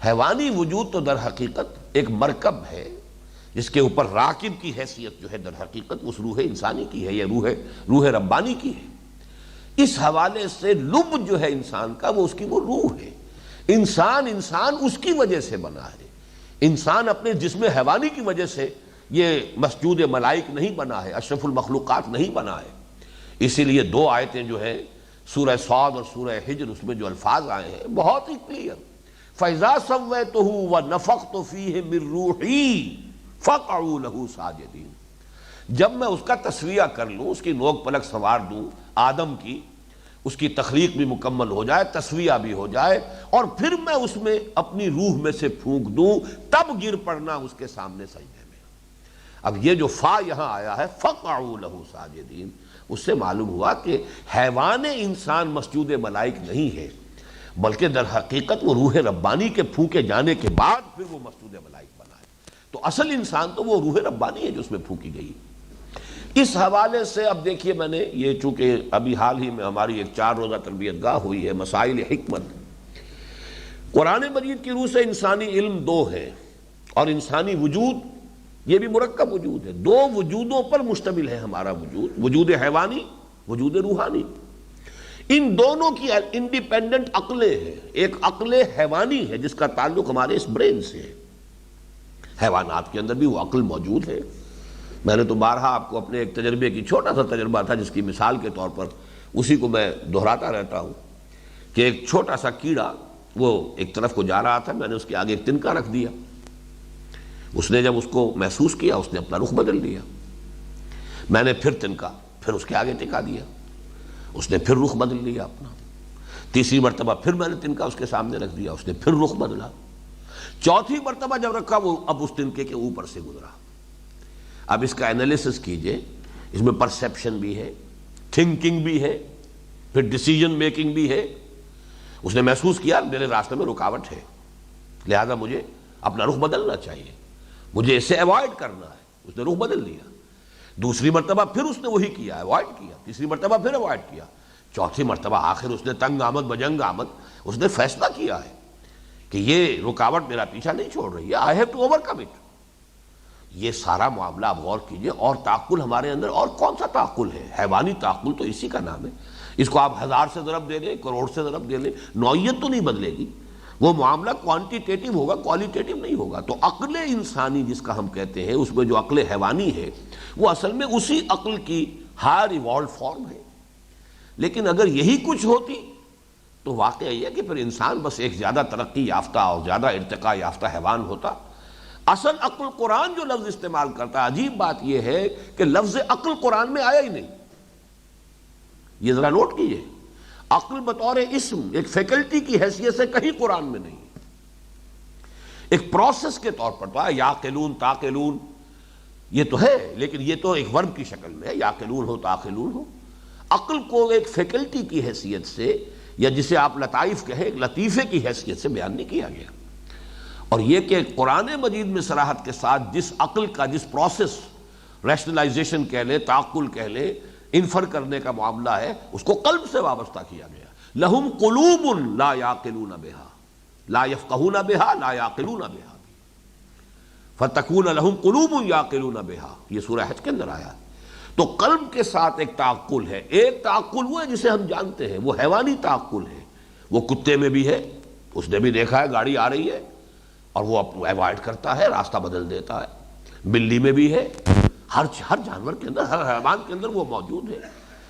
حیوانی وجود تو در حقیقت ایک مرکب ہے جس کے اوپر راکب کی حیثیت جو ہے در حقیقت اس روح انسانی کی ہے، یہ روح ربانی کی ہے۔ اس حوالے سے لب جو ہے انسان کا وہ اس کی وہ روح ہے۔ انسان اس کی وجہ سے بنا ہے، انسان اپنے جسم حیوانی کی وجہ سے یہ مسجود ملائک نہیں بنا ہے، اشرف المخلوقات نہیں بنا ہے۔ اسی لیے دو آیتیں جو ہیں سورہ صاد اور سورہ حجر، اس میں جو الفاظ آئے ہیں بہت ہی کلیئر، فَإِذَا سَوَّيْتُهُ وَنَفَخْتُ فِيهِ مِن رُوحِي فَقَعُوا لَهُ سَاجِدِينَ، جب میں اس کا تسویہ کر لوں، اس کی نوک پلک سنوار دوں آدم کی، اس کی تخلیق بھی مکمل ہو جائے، تسویہ بھی ہو جائے، اور پھر میں اس میں اپنی روح میں سے پھونک دوں، تب گر پڑنا اس کے سامنے سجدے میں۔ اب یہ جو فا یہاں آیا ہے فَقَعُوا لَهُ سَاجِدِينَ، اس سے معلوم ہوا کہ حیوان انسان مسجود ملائک نہیں ہے، بلکہ در حقیقت وہ روح ربانی کے پھونکے جانے کے بعد پھر وہ مسجود ملائک بنا ہے۔ تو اصل انسان تو وہ روح ربانی ہے جو اس میں پھونکی گئی۔ اس حوالے سے اب دیکھیے، میں نے یہ چونکہ ابھی حال ہی میں ہماری ایک 4 روزہ تربیت گاہ ہوئی ہے، مسائل حکمت، قرآن مجید کی روح سے انسانی علم 2 ہے، اور انسانی وجود یہ بھی مرکب وجود ہے، 2 وجودوں پر مشتمل ہے ہمارا وجود، وجود حیوانی، وجود روحانی۔ ان دونوں کی انڈیپینڈنٹ عقلیں ہیں، ایک عقل حیوانی ہے جس کا تعلق ہمارے اس برین سے ہے، حیوانات کے اندر بھی وہ عقل موجود ہے۔ میں نے تو بارہا آپ کو اپنے ایک تجربے کی، چھوٹا سا تجربہ تھا جس کی مثال کے طور پر اسی کو میں دہراتا رہتا ہوں، کہ ایک چھوٹا سا کیڑا وہ ایک طرف کو جا رہا تھا، میں نے اس کے آگے ایک تنکا رکھ دیا، اس نے جب اس کو محسوس کیا اس نے اپنا رخ بدل دیا، میں نے پھر تنکا پھر اس کے آگے ٹکا دیا، اس نے پھر رخ بدل لیا اپنا، تیسری مرتبہ پھر میں نے تنکا اس کے سامنے رکھ دیا، اس نے پھر رخ بدلا، چوتھی مرتبہ جب رکھا وہ اب اس تنکے کے اوپر سے گزرا۔ اب اس کا انالیسس کیجئے، اس میں پرسیپشن بھی ہے، تھنکنگ بھی ہے، پھر ڈیسیجن میکنگ بھی ہے۔ اس نے محسوس کیا میرے راستے میں رکاوٹ ہے، لہذا مجھے اپنا رخ بدلنا چاہیے، مجھے اسے ایوائڈ کرنا ہے، اس نے رخ بدل دیا۔ دوسری مرتبہ پھر اس نے وہی کیا، ایوائڈ کیا، تیسری مرتبہ پھر ایوائڈ کیا، چوتھی مرتبہ آخر اس نے تنگ آمد بجنگ آمد اس نے فیصلہ کیا ہے کہ یہ رکاوٹ میرا پیچھا نہیں چھوڑ رہی ہے، I have to overcome it. یہ سارا معاملہ آپ غور کیجئے، اور تعقل ہمارے اندر اور کون سا تعقل ہے؟ حیوانی تعقل تو اسی کا نام ہے، اس کو آپ 1000 سے ضرب دے لیں، کروڑ سے ضرب دے لیں، نوعیت تو نہیں بدلے گی، وہ معاملہ کوانٹیٹیٹو ہوگا، کوالیٹیٹو نہیں ہوگا۔ تو عقل انسانی جس کا ہم کہتے ہیں، اس میں جو عقل حیوانی ہے وہ اصل میں اسی عقل کی ہائر ایوالوڈ فارم ہے۔ لیکن اگر یہی کچھ ہوتی تو واقعہ یہ ہے کہ پھر انسان بس ایک زیادہ ترقی یافتہ اور زیادہ ارتقاء یافتہ حیوان ہوتا۔ اصل عقل قرآن جو لفظ استعمال کرتا ہے، عجیب بات یہ ہے کہ لفظ عقل قرآن میں آیا ہی نہیں، یہ ذرا نوٹ کیجئے، عقل بطور اسم ایک فیکلٹی کی حیثیت سے کہیں قرآن میں نہیں، ایک پروسیس کے طور پر تو ہے، یاقلون تاقلون یہ تو ہے، لیکن یہ تو ایک ورب کی شکل میں ہے، یاقلون ہو تاقلون ہو۔ عقل کو ایک فیکلٹی کی حیثیت سے، یا جسے آپ لطائف کہیں ایک لطیفے کی حیثیت سے بیان نہیں کیا گیا۔ اور یہ کہ قرآن مجید میں صراحت کے ساتھ جس عقل کا، جس پروسیس، ریشنلائزیشن کہہ لیں، تعقل کہہ لیں، انفر کرنے کا معاملہ ہے، اس کو قلب سے وابستہ کیا گیا۔ لہم قلوب لا یعقلون بہا لا یفقہون بہا لا یعقلون بہا فتکون لہم قلوب یعقلون بہا، یہ سورہ حج کے اندر آیا۔ تو قلب کے ساتھ ایک تعقل ہے، ایک تعقل وہ ہے جسے ہم جانتے ہیں، وہ حیوانی تعقل ہے، وہ کتے میں بھی ہے، اس نے بھی دیکھا ہے گاڑی آ رہی ہے اور وہ ایوائڈ کرتا ہے، راستہ بدل دیتا ہے، بلی میں بھی ہے، ہر جانور کے اندر، ہر حیوان کے اندر وہ موجود ہے،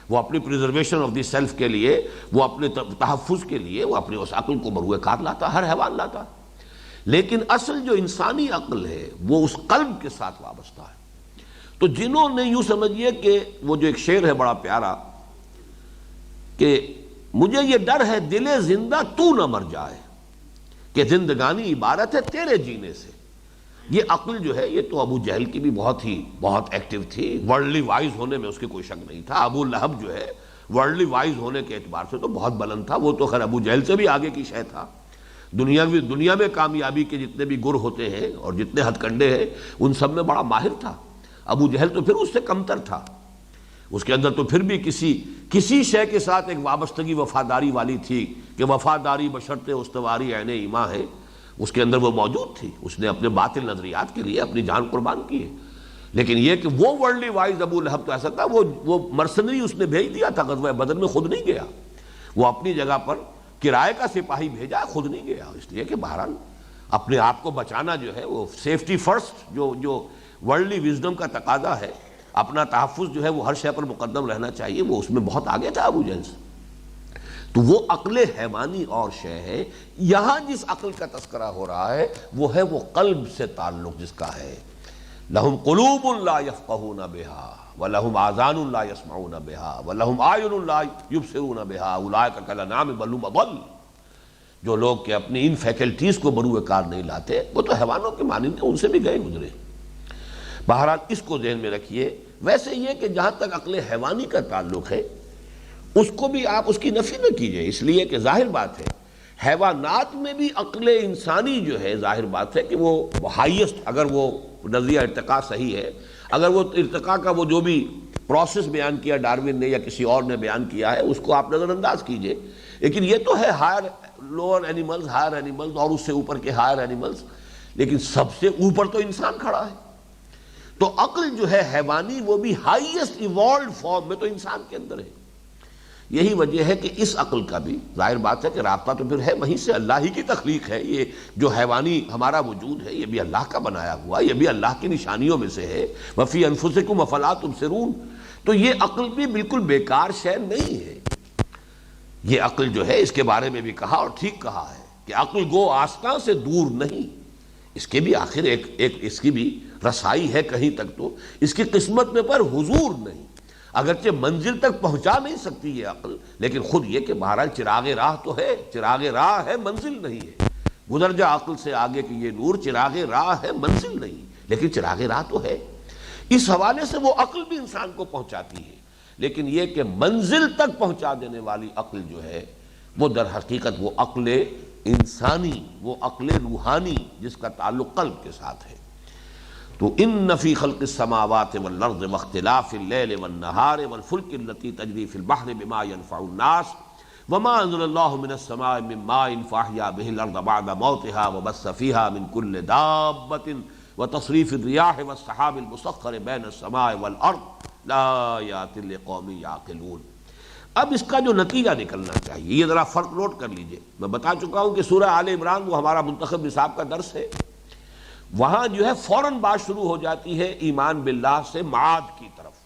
وہ اپنی پریزرویشن آف دی سیلف کے لیے، وہ اپنے تحفظ کے لیے وہ اپنے اس عقل کو مروے کار لاتا ہے، ہر حیوان لاتا ہے۔ لیکن اصل جو انسانی عقل ہے وہ اس قلب کے ساتھ وابستہ ہے۔ تو جنہوں نے یوں سمجھیے کہ وہ جو ایک شعر ہے بڑا پیارا کہ مجھے یہ ڈر ہے دل زندہ تو نہ مر جائے کہ زندگانی عبارت ہے تیرے جینے سے، یہ عقل جو ہے یہ تو ابو جہل کی بھی بہت ایکٹیو تھی، ورلڈلی وائز ہونے میں اس کی کوئی شک نہیں تھا۔ ابو لہب جو ہے ورلڈلی وائز ہونے کے اعتبار سے تو بہت بلند تھا، وہ تو خیر ابو جہل سے بھی آگے کی شے تھا، دنیا میں کامیابی کے جتنے بھی گر ہوتے ہیں اور جتنے ہتھ کنڈے ہیں ان سب میں بڑا ماہر تھا۔ ابو جہل تو پھر اس سے کمتر تھا، اس کے اندر تو پھر بھی کسی شے کے ساتھ ایک وابستگی وفاداری والی تھی کہ وفاداری بشرط استواری عین ایمان ہے، اس کے اندر وہ موجود تھی، اس نے اپنے باطل نظریات کے لیے اپنی جان قربان کی ہے۔ لیکن یہ کہ وہ ورلڈلی وائز ابو لہب تو ایسا تھا، وہ مرسنری اس نے بھیج دیا تھا غزوہ بدر میں، خود نہیں گیا، وہ اپنی جگہ پر کرائے کا سپاہی بھیجا، خود نہیں گیا، اس لیے کہ بہرحال اپنے آپ کو بچانا جو ہے وہ سیفٹی فرسٹ جو ورلڈلی وزڈم کا تقاضا ہے، اپنا تحفظ جو ہے وہ ہر شے پر مقدم رہنا چاہیے، وہ اس میں بہت آگے تھا ابو جہل سے۔ تو وہ عقل حیوانی اور شے ہے۔ یہاں جس عقل کا تذکرہ ہو رہا ہے وہ ہے وہ قلب سے تعلق جس کا ہے، لہم قلوب لا یفقہون بہا ولہم آذان لا یسمعون بہا ولہم اعین لا یبصرون بہا اولئک کالانعام بل ھم اضل۔ جو لوگ کہ اپنی ان فیکلٹیز کو بروئے کار نہیں لاتے وہ تو حیوانوں کے مانند ہیں، ان سے بھی گئے گزرے۔ بہرحال اس کو ذہن میں رکھیے۔ ویسے یہ کہ جہاں تک عقل حیوانی کا تعلق ہے اس کو بھی آپ اس کی نفی نہ کیجئے، اس لیے کہ ظاہر بات ہے حیوانات میں بھی عقل انسانی جو ہے ظاہر بات ہے کہ وہ ہائیسٹ، اگر وہ نظریہ ارتقاء صحیح ہے، اگر وہ ارتقاء کا وہ جو بھی پروسیس بیان کیا ڈارون نے یا کسی اور نے بیان کیا ہے اس کو آپ نظر انداز کیجئے، لیکن یہ تو ہے higher lower animals, higher animals اور اس سے اوپر کے ہائر اینیملز، لیکن سب سے اوپر تو انسان کھڑا ہے۔ تو عقل جو ہے حیوانی وہ بھی ہائیسٹ ایوالوڈ فارم میں تو انسان کے اندر ہے۔ یہی وجہ ہے کہ اس عقل کا بھی ظاہر بات ہے کہ رابطہ تو پھر ہے وہیں سے، اللہ ہی کی تخلیق ہے، یہ جو حیوانی ہمارا وجود ہے یہ بھی اللہ کا بنایا ہوا، یہ بھی اللہ کی نشانیوں میں سے ہے۔ وفی انفسکم افلا تبصرون۔ تو یہ عقل بھی بالکل بیکار شے نہیں ہے، یہ عقل جو ہے اس کے بارے میں بھی کہا اور ٹھیک کہا ہے کہ عقل گو آستاں سے دور نہیں، اس کے بھی آخر ایک اس کی بھی رسائی ہے کہیں تک، تو اس کی قسمت میں پر حضور نہیں، اگرچہ منزل تک پہنچا نہیں سکتی یہ عقل، لیکن خود یہ کہ بہرحال چراغ راہ تو ہے، چراغ راہ ہے منزل نہیں ہے۔ گزر جا عقل سے آگے کہ یہ نور، چراغ راہ ہے منزل نہیں، لیکن چراغ راہ تو ہے۔ اس حوالے سے وہ عقل بھی انسان کو پہنچاتی ہے، لیکن یہ کہ منزل تک پہنچا دینے والی عقل جو ہے وہ در حقیقت وہ عقل انسانی، وہ عقل روحانی جس کا تعلق قلب کے ساتھ ہے۔ تو ان فی خلق السماوات والارض واختلاف اللیل والنہار والفلک التی تجری فی البحر بما ينفع الناس وما انزل اللہ من السماء من ماء فاحیا به الارض بعد موتها وبث فیها من کل دابۃ وتصریف الریاح والسحاب المسخر بین السماء والارض لآیات لقوم یعقلون۔ اب اس کا جو نتیجہ نکلنا چاہیے، یہ ذرا فرق نوٹ کر لیجئے۔ میں بتا چکا ہوں کہ سورہ آل عمران وہ ہمارا منتخب نصاب کا درس ہے، وہاں جو ہے فوراً بات شروع ہو جاتی ہے ایمان باللہ سے معاد کی طرف۔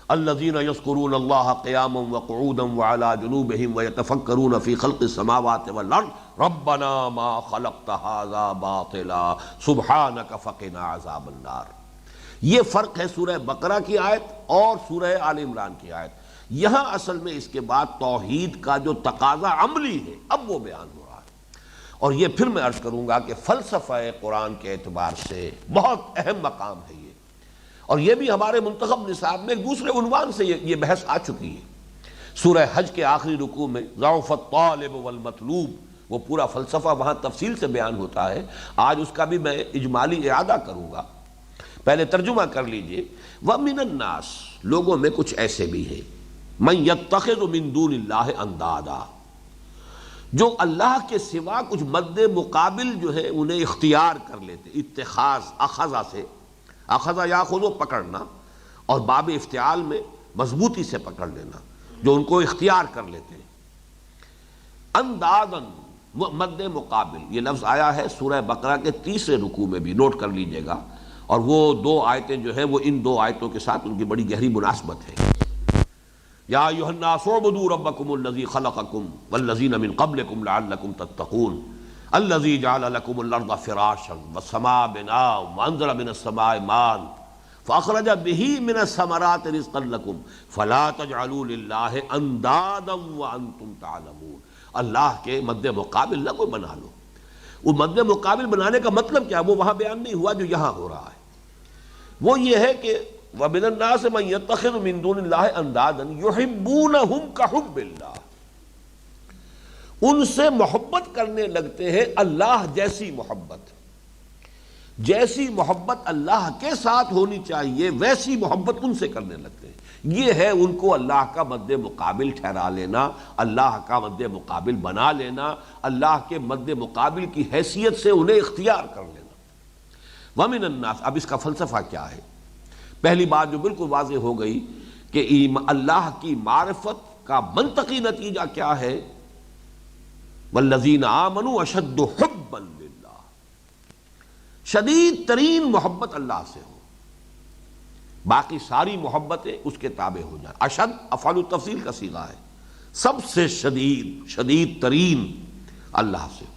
الذین یذکرون اللہ قیاما وقعودا وعلی جنوبہم ویتفکرون فی خلق السماوات والارض ربنا ما خلقت ھذا باطلا سبحانک فقنا عذاب النار۔ یہ فرق ہے سورہ بقرہ کی آیت اور سورہ آل عمران کی آیت۔ یہاں اصل میں اس کے بعد توحید کا جو تقاضا عملی ہے اب وہ بیان ہو رہا ہے، اور یہ پھر میں عرض کروں گا کہ فلسفہ قرآن کے اعتبار سے بہت اہم مقام ہے یہ، اور یہ بھی ہمارے منتخب نصاب میں ایک دوسرے عنوان سے یہ بحث آ چکی ہے۔ سورہ حج کے آخری رکوع میں ضعف الطالب والمطلوب، وہ پورا فلسفہ وہاں تفصیل سے بیان ہوتا ہے۔ آج اس کا بھی میں اجمالی اعادہ کروں گا، پہلے ترجمہ کر لیجئے۔ وَمِنَ النَّاسِ، لوگوں میں کچھ ایسے بھی ہیں، مَن يَتَّخِذُ مِن دُونِ اللَّهِ أَندَادًا، جو اللہ کے سوا کچھ مد مقابل جو ہے انہیں اختیار کر لیتے۔ اتخاذ اخذہ سے، اخذہ یاخذ پکڑنا، اور باب افتعال میں مضبوطی سے پکڑ لینا، جو ان کو اختیار کر لیتے ہیں۔ اندادن، مد مقابل، یہ لفظ آیا ہے سورہ بقرہ کے 30 رکوع میں بھی، نوٹ کر لیجئے گا، اور وہ دو آیتیں جو ہیں وہ ان دو آیتوں کے ساتھ ان کی بڑی گہری مناسبت ہے۔ یا ایھا الناس اعبدوا ربکم الذی خلقکم والذین من قبلکم لعلکم تتقون الذی جعل لکم الارض فراشا والسماء بناء وانزل من السماء ماء فاخرج به من الثمرات رزقا لکم فلا تجعلوا للہ اندادا وانتم تعلمون۔ اللہ کے مد مقابل نہ کوئی بنا لو۔ وہ مد مقابل بنانے کا مطلب کیا وہ وہاں بیان نہیں ہوا جو یہاں ہو رہا ہے۔ وہ یہ ہے کہ وَمِنَ النَّاسِ مَن يَتَّخِذُ مِن دُونِ اللَّهِ أَندَادًا يُحِبُّونَهُمْ كَحُبِّ اللَّهِ، ان سے محبت کرنے لگتے ہیں اللہ جیسی محبت، جیسی محبت اللہ کے ساتھ ہونی چاہیے ویسی محبت ان سے کرنے لگتے ہیں۔ یہ ہے ان کو اللہ کا مد مقابل ٹھہرا لینا، اللہ کا مد مقابل بنا لینا، اللہ کے مد مقابل کی حیثیت سے انہیں اختیار کر لینا۔ وَمِنَ النَّاسِ، اب اس کا فلسفہ کیا ہے؟ پہلی بات جو بالکل واضح ہو گئی کہ اللہ کی معرفت کا منطقی نتیجہ کیا ہے؟ وَالَّذِينَ آمَنُوا أَشَدُّ حُبًّا لِلَّهِ، شدید ترین محبت اللہ سے ہو، باقی ساری محبتیں اس کے تابع ہو جائیں۔ اشد افعال التفضیل کا صیغہ ہے، سب سے شدید ترین اللہ سے ہو،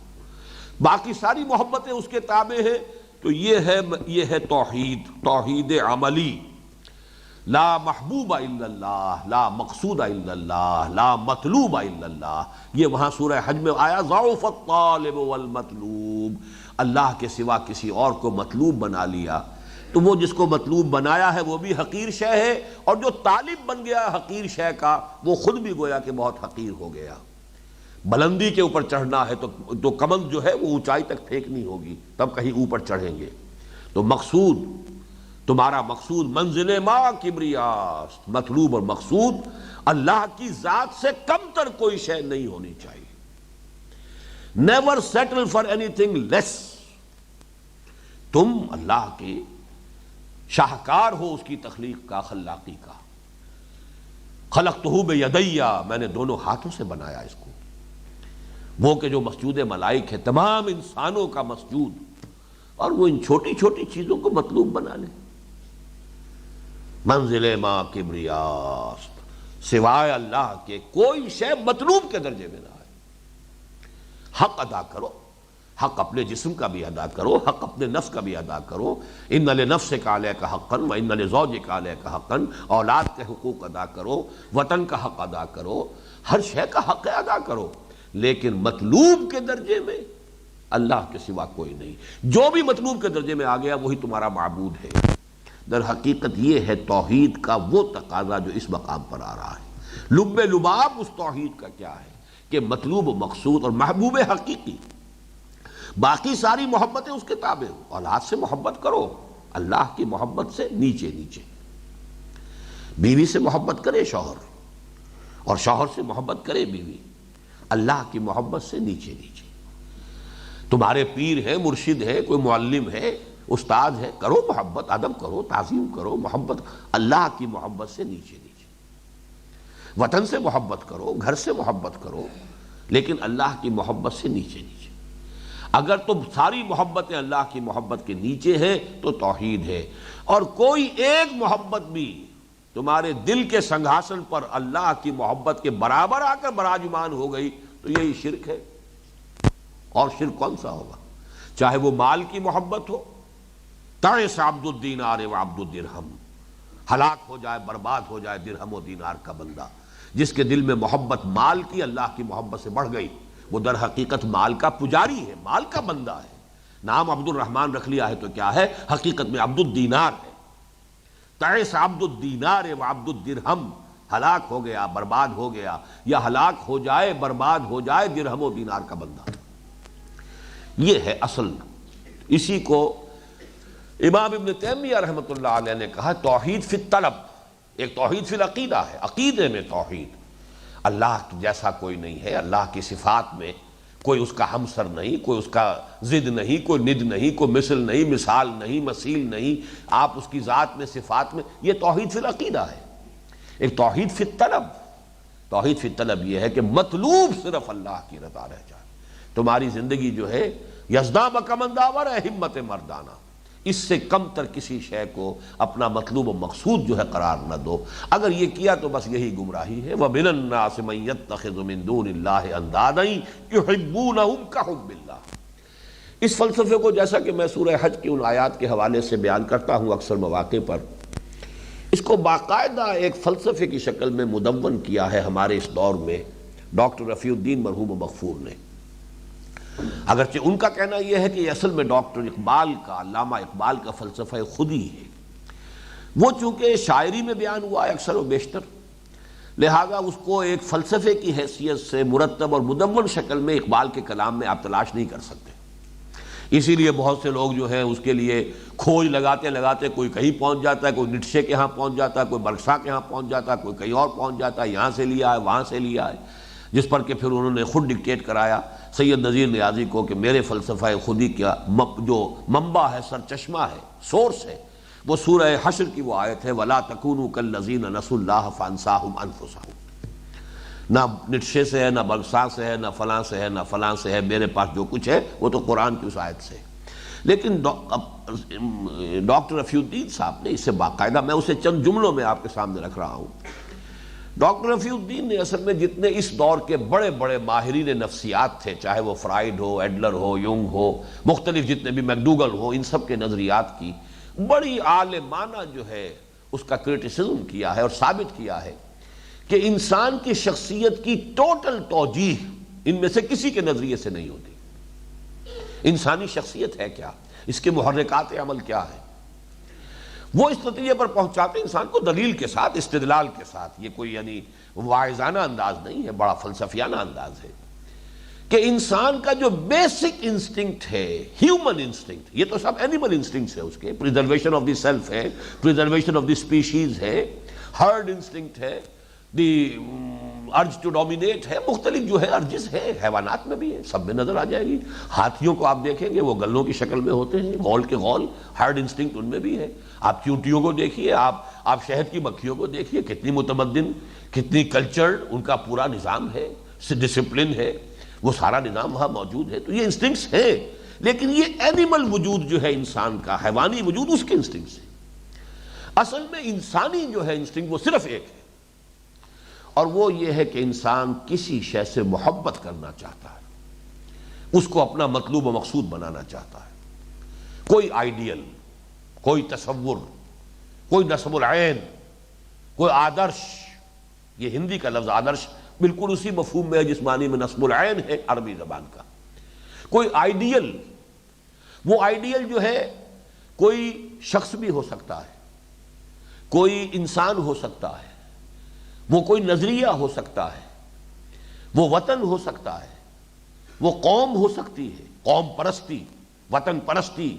باقی ساری محبتیں اس کے تابع ہیں۔ تو یہ ہے توحید عملی، لا محبوب الا اللہ، لا مقصود الا اللہ، لا مطلوب الا اللہ۔ یہ وہاں سورہ حج میں آیا، ضعف الطالب والمطلوب، اللہ کے سوا کسی اور کو مطلوب بنا لیا تو وہ جس کو مطلوب بنایا ہے وہ بھی حقیر شے ہے، اور جو طالب بن گیا حقیر شے کا وہ خود بھی گویا کہ بہت حقیر ہو گیا۔ بلندی کے اوپر چڑھنا ہے تو کمند جو ہے وہ اونچائی تک پھینکنی ہوگی، تب کہیں اوپر چڑھیں گے۔ تو مقصود، تمہارا مقصود منزل ما کبریاست، مطلوب اور مقصود اللہ کی ذات سے کم تر کوئی شے نہیں ہونی چاہیے۔ Never settle for anything less, تم اللہ کے شاہکار ہو اس کی تخلیق کا، خلاقی کا۔ خلقتہ بیدی، میں نے دونوں ہاتھوں سے بنایا اس کو۔ وہ کہ جو مسجود ملائک ہے، تمام انسانوں کا مسجود، اور وہ ان چھوٹی چھوٹی چیزوں کو مطلوب بنا لے۔ منزل ما کبریاست، سوائے اللہ کے کوئی شے مطلوب کے درجے میں نہ آئے۔ حق ادا کرو، حق اپنے جسم کا بھی ادا کرو، حق اپنے نفس کا بھی ادا کرو۔ ان لنفسک علیک حقا وان لزوجک علیک حقا، اولاد کے حقوق ادا کرو، وطن کا حق ادا کرو، ہر شے کا حق ادا کرو، لیکن مطلوب کے درجے میں اللہ کے سوا کوئی نہیں۔ جو بھی مطلوب کے درجے میں آ گیا وہی تمہارا معبود ہے۔ در حقیقت یہ ہے توحید کا وہ تقاضا جو اس مقام پر آ رہا ہے۔ لب لباب اس توحید کا کیا ہے کہ مطلوب و مقصود اور محبوب حقیقی، باقی ساری محبتیں اس کے تابع ہوں۔ اولاد سے محبت کرو، اللہ کی محبت سے نیچے نیچے۔ بیوی سے محبت کرے شوہر، اور شوہر سے محبت کرے بیوی، اللہ کی محبت سے نیچے نیچے۔ تمہارے پیر ہے، مرشد ہے، کوئی معلم ہے، استاد ہے، کرو محبت، ادب کرو، تعظیم کرو، محبت اللہ کی محبت سے نیچے نیچے۔ وطن سے محبت کرو، گھر سے محبت کرو، لیکن اللہ کی محبت سے نیچے نیچے۔ اگر تم ساری محبتیں اللہ کی محبت کے نیچے ہیں تو توحید ہے، اور کوئی ایک محبت بھی تمہارے دل کے سنگھاسن پر اللہ کی محبت کے برابر آ کر براجمان ہو گئی تو یہی شرک ہے۔ اور شرک کون سا ہوگا؟ چاہے وہ مال کی محبت ہو، تعس عبد الدینار و عبد الدرہم، ہلاک ہو جائے، برباد ہو جائے درہم و دینار کا بندہ، جس کے دل میں محبت مال کی اللہ کی محبت سے بڑھ گئی، وہ در حقیقت مال کا پجاری ہے، مال کا بندہ ہے۔ نام عبد الرحمن رکھ لیا ہے تو کیا ہے؟ حقیقت میں عبد الدینار ہے۔ تعس عبد الدینار و عبد الدرہم، ہلاک ہو گیا، برباد ہو گیا، یا ہلاک ہو جائے، برباد ہو جائے درہم و دینار کا بندہ۔ یہ ہے اصل۔ اسی کو امام ابن تیمیہ رحمۃ اللہ علیہ نے کہا توحید فی الطلب، ایک توحید فی العقیدہ ہے، عقیدے میں توحید۔ اللہ جیسا کوئی نہیں ہے، اللہ کی صفات میں کوئی اس کا ہمسر نہیں، کوئی اس کا ضد نہیں، کوئی ند نہیں، کوئی مثل نہیں، مثال نہیں، مثیل نہیں۔ آپ اس کی ذات میں، صفات میں، یہ توحید فی العقیدہ ہے۔ ایک توحید فی الطلب، توحید فی الطلب یہ ہے کہ مطلوب صرف اللہ کی رضا رہ جائے۔ تمہاری زندگی جو ہے یزداں بکمن داور ہے، ہمت مردانہ، اس سے کم تر کسی شے کو اپنا مطلوب و مقصود جو ہے قرار نہ دو۔ اگر یہ کیا تو بس یہی گمراہی ہے۔ وَمِنَ النَّاسِ مَن يَتَّخِذُ مِن دُونِ اللَّهِ أَندَادًا يُحِبُّونَهُمْ كَحُبِّ اللَّهِ۔ اس فلسفے کو جیسا کہ میں سورہ حج کی ان آیات کے حوالے سے بیان کرتا ہوں اکثر مواقع پر، اس کو باقاعدہ ایک فلسفے کی شکل میں مدون کیا ہے ہمارے اس دور میں ڈاکٹر رفیع الدین مرحوم مغفور نے۔ اگرچہ ان کا کہنا یہ ہے کہ یہ اصل میں ڈاکٹر اقبال کا، علامہ اقبال کا فلسفہ خودی ہے، وہ چونکہ شاعری میں بیان ہوا ہے اکثر و بیشتر، لہذا اس کو ایک فلسفے کی حیثیت سے مرتب اور مدون شکل میں اقبال کے کلام میں آپ تلاش نہیں کر سکتے۔ اسی لیے بہت سے لوگ جو ہیں اس کے لیے کھوج لگاتے لگاتے کوئی کہیں پہنچ جاتا ہے، کوئی نیٹشے کے ہاں پہنچ جاتا ہے، کوئی برکشا کے ہاں پہنچ جاتا ہے، کوئی کہیں اور پہنچ جاتا ہے، یہاں سے لیا ہے وہاں سے لیا ہے، جس پر کہ پھر انہوں نے خود ڈکٹیٹ کرایا سید نذیر نیازی کو کہ میرے فلسفہ خودی کا جو منبع ہے، سرچشمہ ہے، سورس ہے، وہ سورہ حشر کی وہ آیت ہے وَلَا تَكُونُوا كَالَّذِينَ نَسُوا اللَّهَ فَأَنسَاهُمْ أَنفُسَهُمْ۔ نہ نٹشے سے ہے، نہ بلسا سے ہے، نہ فلاں سے ہے، نہ فلاں سے ہے، میرے پاس جو کچھ ہے وہ تو قرآن کی اس آیت سے ہے۔ لیکن ڈاکٹر رفیع الدین صاحب نے اسے باقاعدہ، میں اسے چند جملوں میں آپ کے سامنے رکھ رہا ہوں، ڈاکٹر رفیع الدین نے اصل میں جتنے اس دور کے بڑے بڑے ماہرین نفسیات تھے، چاہے وہ فرائڈ ہو، ایڈلر ہو، یونگ ہو، مختلف جتنے بھی میکڈوگل ہو، ان سب کے نظریات کی بڑی عالمانہ جو ہے اس کا کرٹیسزم کیا ہے اور ثابت کیا ہے کہ انسان کی شخصیت کی ٹوٹل توجیہ ان میں سے کسی کے نظریے سے نہیں ہوتی۔ انسانی شخصیت ہے کیا، اس کے محرکات عمل کیا ہے، وہ اس نتیجے پر پہنچاتے انسان کو دلیل کے ساتھ، استدلال کے ساتھ۔ یہ کوئی یعنی واعظانہ انداز نہیں ہے، بڑا فلسفیانہ انداز ہے کہ انسان کا جو بیسک انسٹنکٹ ہے، ہیومن انسٹنکٹ، یہ تو سب اینیمل انسٹنکٹس ہے، اس کے پریزرویشن آف دی سیلف ہے، پریزرویشن آف دی اسپیشیز ہے، ہرڈ انسٹنکٹ ہے، دی ارج ٹو ڈومینیٹ ہے، مختلف جو ہے ارجز ہے، حیوانات میں بھی ہے، سب میں نظر آ جائے گی۔ ہاتھیوں کو آپ دیکھیں گے وہ گلوں کی شکل میں ہوتے ہیں، غول کے غول، ہرڈ انسٹنکٹ ان میں بھی ہے۔ آپ چیونٹیوں کو دیکھیے، آپ شہد کی مکھیوں کو دیکھیے، کتنی متمدن، کتنی کلچرڈ، ان کا پورا نظام ہے، ڈسپلن ہے، وہ سارا نظام وہاں موجود ہے۔ تو یہ انسٹنکٹس ہیں، لیکن یہ اینیمل وجود جو ہے انسان کا، حیوانی وجود، اس کے انسٹنکٹس ہیں۔ اصل میں انسانی جو ہے انسٹنکٹ وہ صرف ایک ہے، اور وہ یہ ہے کہ انسان کسی شے سے محبت کرنا چاہتا ہے، اس کو اپنا مطلوب و مقصود بنانا چاہتا ہے۔ کوئی آئیڈیل، کوئی تصور، کوئی نصب العین، کوئی آدرش، یہ ہندی کا لفظ آدرش بالکل اسی مفہوم میں ہے جس معنی میں نصب العین ہے عربی زبان کا۔ کوئی آئیڈیل، وہ آئیڈیل جو ہے کوئی شخص بھی ہو سکتا ہے، کوئی انسان ہو سکتا ہے، وہ کوئی نظریہ ہو سکتا ہے، وہ وطن ہو سکتا ہے، وہ قوم ہو سکتی ہے، قوم پرستی، وطن پرستی۔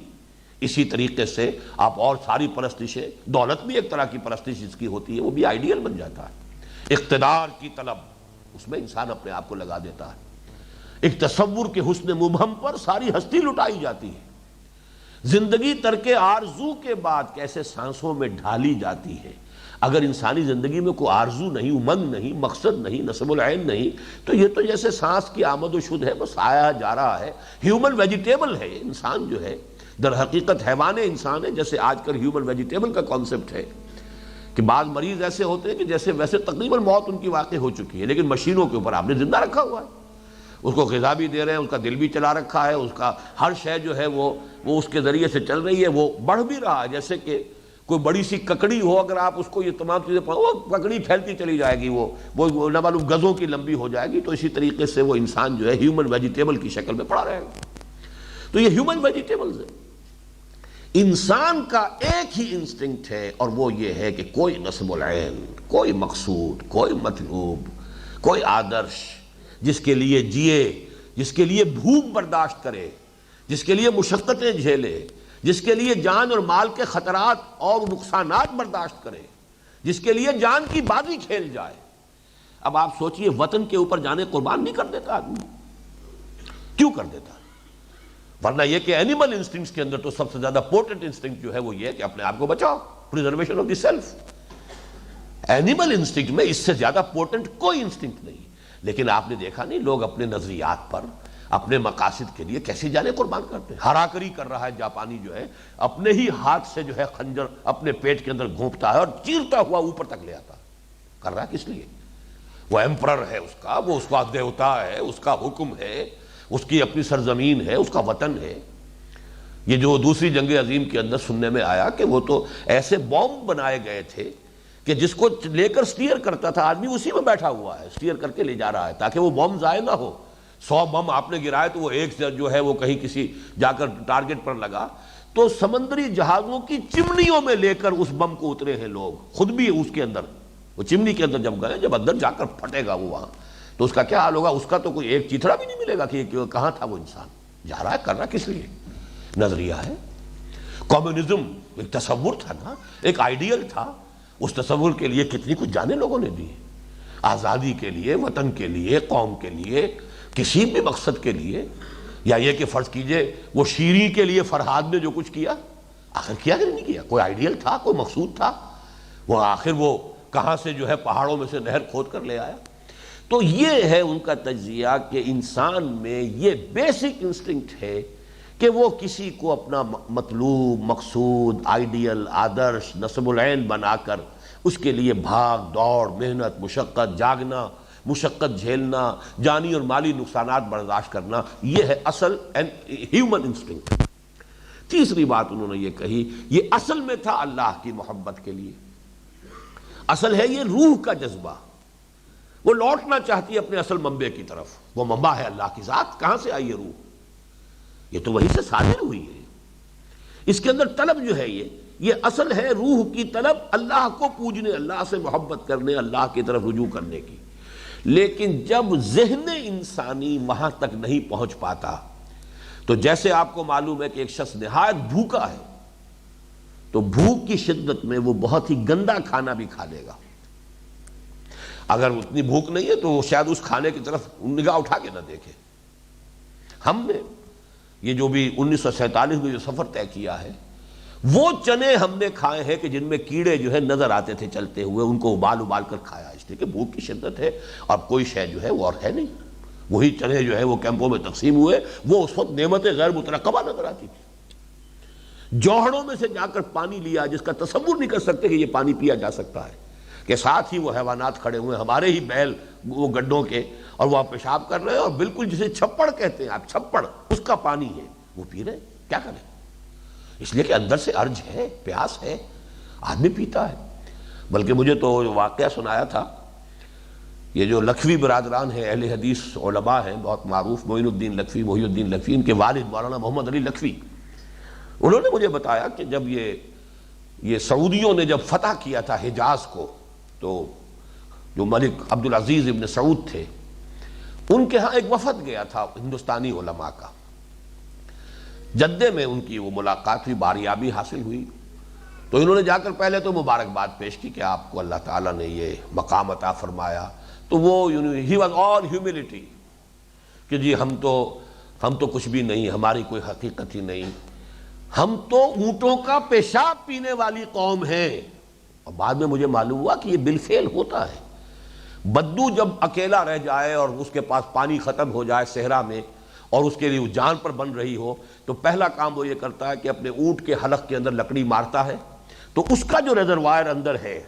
اسی طریقے سے آپ اور ساری پرستشیں، دولت بھی ایک طرح کی پرستش جس کی ہوتی ہے، وہ بھی آئیڈیل بن جاتا ہے۔ اقتدار کی طلب، اس میں انسان اپنے آپ کو لگا دیتا ہے۔ ایک تصور کے حسن مبہم پر ساری ہستی لٹائی جاتی ہے۔ زندگی ترک آرزو کے بعد کیسے سانسوں میں ڈھالی جاتی ہے۔ اگر انسانی زندگی میں کوئی آرزو نہیں، امنگ نہیں، مقصد نہیں، نصب العین نہیں، تو یہ تو جیسے سانس کی آمد و شد ہے، بس آیا جا رہا ہے۔ ہیومن ویجیٹیبل ہے انسان جو ہے، در حقیقت حیوان انسان ہے، جیسے آج کل ہیومن ویجیٹیبل کا کانسیپٹ ہے کہ بعض مریض ایسے ہوتے ہیں کہ جیسے ویسے تقریباً موت ان کی واقع ہو چکی ہے، لیکن مشینوں کے اوپر آپ نے زندہ رکھا ہوا ہے، اس کو غذا بھی دے رہے ہیں، اس کا دل بھی چلا رکھا ہے، اس کا ہر شے جو ہے وہ اس کے ذریعے سے چل رہی ہے، وہ بڑھ بھی رہا ہے۔ جیسے کہ کوئی بڑی سی ککڑی ہو، اگر آپ اس کو یہ تمام چیزیں وہ ککڑی پھیلتی چلی جائے گی، وہ نہ معلوم گزوں کی لمبی ہو جائے گی۔ تو اسی طریقے سے وہ انسان جو ہے ہیومن ویجیٹیبل کی شکل میں پڑا رہے گا۔ تو یہ ہیومن ویجیٹیبلز ہے۔ انسان کا ایک ہی انسٹنکٹ ہے، اور وہ یہ ہے کہ کوئی نصب العین، کوئی مقصود، کوئی مطلوب، کوئی آدرش جس کے لیے جیے، جس کے لیے بھوک برداشت کرے، جس کے لیے مشقتیں جھیلے، جس کے لیے جان اور مال کے خطرات اور نقصانات برداشت کرے، جس کے لیے جان کی بازی کھیل جائے۔ اب آپ سوچئے، وطن کے اوپر جانے قربان نہیں کر دیتا آدمی؟ کیوں کر دیتا؟ ورنہ یہ کہ اینیمل انسٹنکٹس کے اندر تو سب سے زیادہ پورٹنٹ انسٹنکٹ جو ہے وہ یہ ہے کہ اپنے آپ کو بچاؤ، preservation of the self. Animal instinct میں اس سے زیادہ پورٹنٹ کوئی انسٹنکٹ نہیں۔ لیکن آپ نے دیکھا نہیں، لوگ اپنے نظریات پر، اپنے مقاصد کے لیے کیسی جانیں قربان کرتے ہیں۔ ہراکری کر رہا ہے جاپانی جو ہے، اپنے ہی ہاتھ سے جو ہے خنجر اپنے پیٹ کے اندر گھونپتا ہے اور چیرتا ہوا اوپر تک لے آتا ہے۔ کر رہا ہے کس لیے؟ وہ ایمپرر ہے اس کا، وہ اس کا دیوتا ہے، اس کا حکم ہے، اس کی اپنی سرزمین ہے، اس کا وطن ہے۔ یہ جو دوسری جنگ عظیم کے اندر سننے میں آیا کہ وہ تو ایسے بوم بنائے گئے تھے کہ جس کو لے کر سٹیئر کرتا تھا آدمی اسی میں بیٹھا ہوا ہے، سٹیئر کر کے لے جا رہا ہے تاکہ وہ بم ضائع نہ ہو۔ 100 بم آپ نے گرائے تو وہ ایک جو ہے وہ کہیں کسی جا کر ٹارگٹ پر لگا، تو تو سمندری جہازوں کی چمنیوں میں لے کر اس بم کو اترے ہیں لوگ، خود بھی اس کے اندر، وہ چمنی کے اندر جب گئے، جب اندر جا کر پھٹے گا وہ وہاں تو اس کا کیا حال ہوگا؟ اس کا تو کوئی ایک چیتڑا بھی نہیں ملے گا کہ کہاں تھا وہ انسان، جا رہا ہے کر رہا کس لیے؟ نظریہ ہے۔ کمیونزم ایک تصور تھا نا، ایک آئیڈیل تھا، اس تصور کے لیے کتنی کچھ جانیں لوگوں نے دی، آزادی کے لیے، وطن کے لیے، قوم کے لیے، کسی بھی مقصد کے لیے۔ یا یہ کہ فرض کیجئے وہ شیریں کے لیے فرہاد نے جو کچھ کیا، آخر کیا کہ نہیں کیا؟ کوئی آئیڈیل تھا، کوئی مقصود تھا، وہ آخر وہ کہاں سے جو ہے پہاڑوں میں سے نہر کھود کر لے آیا۔ تو یہ ہے ان کا تجزیہ کہ انسان میں یہ بیسک انسٹنکٹ ہے کہ وہ کسی کو اپنا مطلوب، مقصود، آئیڈیل، آدرش، نصب العین بنا کر اس کے لیے بھاگ دوڑ، محنت، مشقت، جاگنا، مشقت جھیلنا، جانی اور مالی نقصانات برداشت کرنا، یہ ہے اصل ہیومن انسٹنکٹ۔ تیسری بات انہوں نے یہ کہی، یہ اصل میں تھا اللہ کی محبت کے لیے، اصل ہے یہ روح کا جذبہ، وہ لوٹنا چاہتی ہے اپنے اصل منبع کی طرف، وہ منبع ہے اللہ کی ذات۔ کہاں سے آئی یہ روح؟ یہ تو وہی سے صادر ہوئی ہے، اس کے اندر طلب جو ہے یہ اصل ہے روح کی طلب، اللہ کو پوجنے، اللہ سے محبت کرنے، اللہ کی طرف رجوع کرنے کی۔ لیکن جب ذہن انسانی وہاں تک نہیں پہنچ پاتا تو جیسے آپ کو معلوم ہے کہ ایک شخص نہایت بھوکا ہے تو بھوک کی شدت میں وہ بہت ہی گندا کھانا بھی کھا لے گا، اگر اتنی بھوک نہیں ہے تو وہ شاید اس کھانے کی طرف نگاہ اٹھا کے نہ دیکھے۔ ہم نے یہ جو بھی 1947 میں جو سفر طے کیا ہے، وہ چنے ہم نے کھائے ہیں کہ جن میں کیڑے جو ہے نظر آتے تھے چلتے ہوئے، ان کو ابال کر کھایا، اس لیے کہ بھوک کی شدت ہے، اب کوئی شے جو ہے وہ اور ہے نہیں۔ وہی چنے جو ہے وہ کیمپوں میں تقسیم ہوئے، وہ اس وقت نعمت غیر مترقبہ نظر آتی تھی۔ جوہڑوں میں سے جا کر پانی لیا جس کا تصور نہیں کر سکتے کہ یہ پانی پیا جا سکتا ہے، کہ ساتھ ہی وہ حیوانات کھڑے ہوئے، ہمارے ہی بیل وہ گڈوں کے، اور وہ پیشاب کر رہے ہیں، اور بالکل جسے چھپڑ کہتے ہیں آپ، چھپڑ اس کا پانی ہے وہ پی رہے ہیں۔ کیا کریں؟ اس لیے کہ اندر سے ارج ہے، پیاس ہے، آدمی پیتا ہے۔ بلکہ مجھے تو واقعہ سنایا تھا، یہ جو لکھوی برادران ہیں، اہل حدیث علماء ہیں بہت معروف، معین الدین لکھوی، محی الدین لکھوی، ان کے والد مولانا محمد علی لکھوی، انہوں نے مجھے بتایا کہ جب یہ سعودیوں نے جب فتح کیا تھا حجاز کو، تو جو ملک عبدالعزیز ابن سعود تھے، ان کے ہاں ایک وفد گیا تھا ہندوستانی علماء کا، جدے میں ان کی وہ ملاقات ہوئی، باریابی حاصل ہوئی، تو انہوں نے جا کر پہلے تو مبارکباد پیش کی کہ آپ کو اللہ تعالیٰ نے یہ مقام عطا فرمایا، تو وہ ہی واز آل ہیوملٹی کہ جی ہم تو کچھ بھی نہیں، ہماری کوئی حقیقت ہی نہیں، ہم تو اونٹوں کا پیشاب پینے والی قوم ہیں۔ اور بعد میں مجھے معلوم ہوا کہ یہ بالفعل ہوتا ہے، بدو جب اکیلا رہ جائے اور اس کے پاس پانی ختم ہو جائے صحرا میں، اور اس کے لیے جان پر بن رہی ہو، تو پہلا کام وہ یہ کرتا ہے کہ اپنے اونٹ کے حلق کے اندر لکڑی مارتا ہے، تو اس کا جو ریزروائر اندر ہے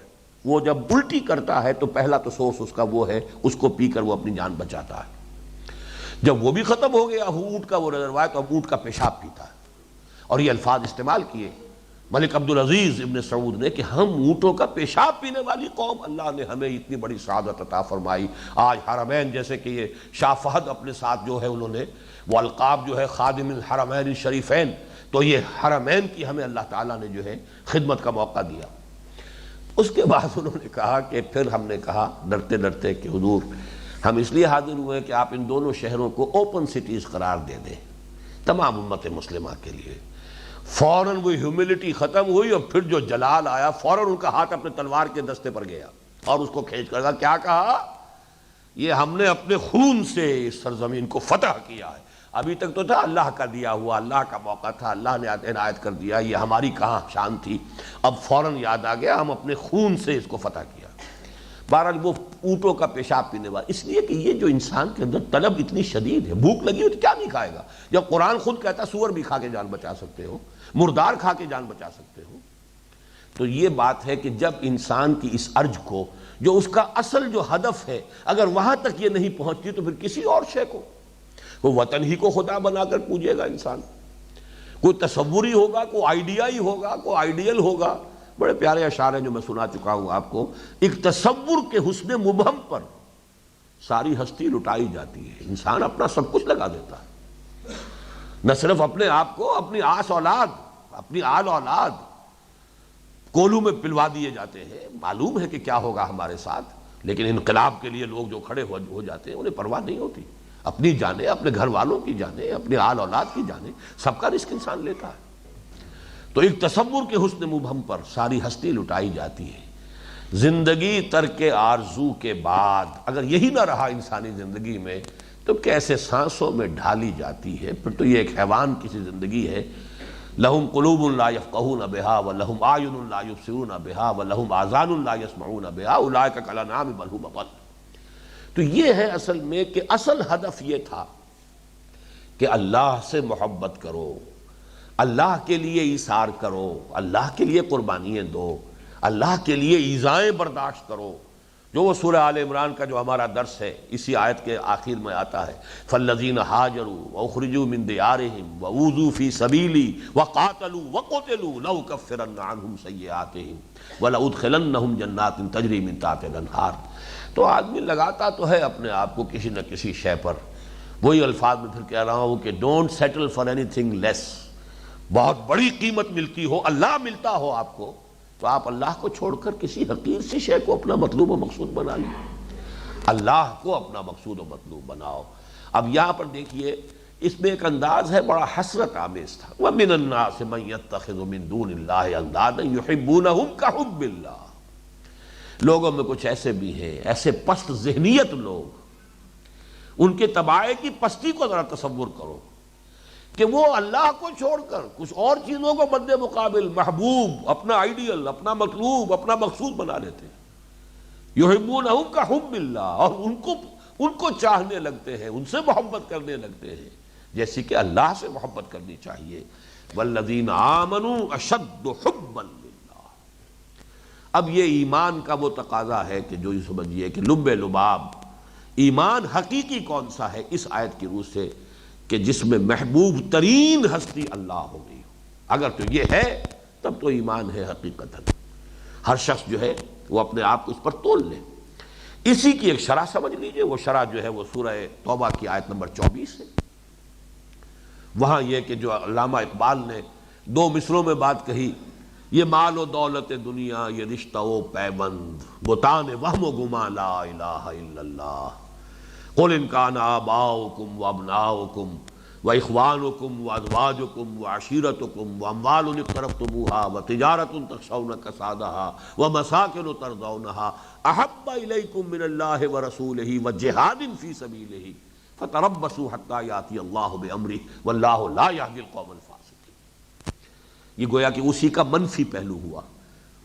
وہ جب الٹی کرتا ہے تو پہلا تو سورس اس کا وہ ہے، اس کو پی کر وہ اپنی جان بچاتا ہے۔ جب وہ بھی ختم ہو گیا اونٹ کا وہ ریزروائر، تو اب اونٹ کا پیشاب پیتا ہے۔ اور یہ الفاظ استعمال کیے ملک عبدالعزیز ابن سعود نے کہ ہم اونٹوں کا پیشاب پینے والی قوم، اللہ نے ہمیں اتنی بڑی سعادت عطا فرمائی۔ آج حرمین جیسے کہ یہ شاہ فہد اپنے ساتھ جو ہے انہوں نے وہ القاب جو ہے خادم الحرمین الشریفین، تو یہ حرمین کی ہمیں اللہ تعالیٰ نے جو ہے خدمت کا موقع دیا۔ اس کے بعد انہوں نے کہا کہ پھر ہم نے کہا ڈرتے ڈرتے کہ حضور ہم اس لیے حاضر ہوئے کہ آپ ان دونوں شہروں کو اوپن سٹیز قرار دے دیں تمام امت مسلمہ کے لیے۔ فوراً وہ ہیوملٹی ختم ہوئی، اور پھر جو جلال آیا، فوراً ان کا ہاتھ اپنے تلوار کے دستے پر گیا اور اس کو کھینچ کر کیا کہا؟ یہ ہم نے اپنے خون سے اس سرزمین کو فتح کیا ہے۔ ابھی تک تو تھا اللہ کا دیا ہوا، اللہ کا موقع تھا، اللہ نے عنایت کر دیا، یہ ہماری کہاں شان تھی، اب فوراً یاد آ گیا ہم اپنے خون سے اس کو فتح کیا۔ بہرحال وہ اونٹوں کا پیشاب پینے والا، اس لیے کہ یہ جو انسان کے اندر طلب اتنی شدید ہے، بھوک لگی ہو تو کیا نہیں کھائے گا؟ جب قرآن خود کہتا سور بھی کھا کے جان بچا سکتے ہو، مردار کھا کے جان بچا سکتے ہو، تو یہ بات ہے کہ جب انسان کی اس ارج کو، جو اس کا اصل جو ہدف ہے، اگر وہاں تک یہ نہیں پہنچتی تو پھر کسی اور شے کو، وہ وطن ہی کو خدا بنا کر پوجے گا انسان، کوئی تصوری ہوگا، کوئی آئیڈیا ہی ہوگا، کوئی آئیڈیل ہوگا۔ بڑے پیارے اشعار ہیں جو میں سنا چکا ہوں آپ کو، ایک تصور کے حسن مبہم پر ساری ہستی لٹائی جاتی ہے، انسان اپنا سب کچھ لگا دیتا ہے، نہ صرف اپنے آپ کو، اپنی آس اولاد، اپنی آل اولاد کولوں میں پلوا دیے جاتے ہیں، معلوم ہے کہ کیا ہوگا ہمارے ساتھ، لیکن انقلاب کے لیے لوگ جو کھڑے ہو جاتے ہیں انہیں پرواہ نہیں ہوتی، اپنی جانیں، اپنے گھر والوں کی جانیں، اپنے آل اولاد کی جانیں، سب کا رزق انسان لیتا ہے۔ تو ایک تصور کے حسن مبہم پر ساری ہستی لٹائی جاتی ہے۔ زندگی ترک آرزو کے بعد اگر یہی نہ رہا انسانی زندگی میں تو کیسے سانسوں میں ڈھالی جاتی ہے، پھر تو یہ ایک حیوان کی سی زندگی ہے۔ لہم قلوب لا یفقہون بہا ولہم اعین لا یبصرون بہا ولہم آذان لا یسمعون بہا اولئک کالانعام بل ھم اضل۔ تو یہ ہے اصل میں کہ اصل ہدف یہ تھا کہ اللہ سے محبت کرو، اللہ کے لیے ایثار کرو، اللہ کے لیے قربانیاں دو، اللہ کے لیے ایذائیں برداشت کرو، جو وہ سورہ آل عمران کا جو ہمارا درس ہے اسی آیت کے آخر میں آتا ہے فالذین ہاجروا واخرجوا من دیارہم واوذوا فی سبیلی وقاتلوا وقتلوا لأکفرن عنہم سیئاتہم ولأدخلنہم جنات تجری من تحتہا الانہار۔ تو آدمی لگاتا تو ہے اپنے آپ کو کسی نہ کسی شے پر، وہی الفاظ میں پھر کہہ رہا ہوں کہ don't settle for anything less, بہت بڑی قیمت ملتی ہو، اللہ ملتا ہو آپ کو، تو آپ اللہ کو چھوڑ کر کسی حقیر سی شے کو اپنا مطلوب و مقصود بنا لیں، اللہ کو اپنا مقصود و مطلوب بناؤ۔ اب یہاں پر دیکھیے اس میں ایک انداز ہے بڑا حسرت آمیز تھا، وَمِنَ النَّاسِ مَن يَتَّخِذُ مِن دُونِ اللَّهِ أَندَادًا يُحِبُّونَهُمْ كَحُبِّ اللَّهِ۔ لوگوں میں کچھ ایسے بھی ہیں، ایسے پست ذہنیت لوگ، ان کے طبائع کی پستی کو ذرا تصور کرو کہ وہ اللہ کو چھوڑ کر کچھ اور چیزوں کو مد مقابل محبوب، اپنا آئیڈیل، اپنا مطلوب، اپنا مقصود بنا لیتے ہیں۔ یحبونہم کحب اللہ، اور ان کو چاہنے لگتے ہیں، ان سے محبت کرنے لگتے ہیں جیسی کہ اللہ سے محبت کرنی چاہیے۔ والذین آمنوا اشد حبا للہ۔ اب یہ ایمان کا وہ تقاضا ہے کہ جو یہ سمجھیے کہ لب لباب ایمان حقیقی کون سا ہے اس آیت کی روح سے، کہ جس میں محبوب ترین ہستی اللہ ہو گئی۔ اگر تو یہ ہے تب تو ایمان ہے حقیقتاً۔ ہر شخص جو ہے وہ اپنے آپ کو اس پر تول لے۔ اسی کی ایک شرح سمجھ لیجئے، وہ شرح جو ہے وہ سورہ توبہ کی آیت نمبر 24 ہے۔ وہاں یہ کہ جو علامہ اقبال نے دو مصروں میں بات کہی، یہ مال و دولت دنیا، یہ رشتہ و پیوند، بتان وہم و گما لا الہ الا اللہ، قل ان کان آباؤکم وابناؤکم واخوانکم وازواجکم وعشیرتکم واموال اقترفتموها وتجارۃ تخشون کسادها ومساکن ترضونها احب الیکم من اللہ ورسولہ وجہاد فی سبیلہ فتربصوا حتی یاتی اللہ بامرہ واللہ لا یہدی القوم الفاسقین۔ یہ گویا کہ اسی کا منفی پہلو ہوا،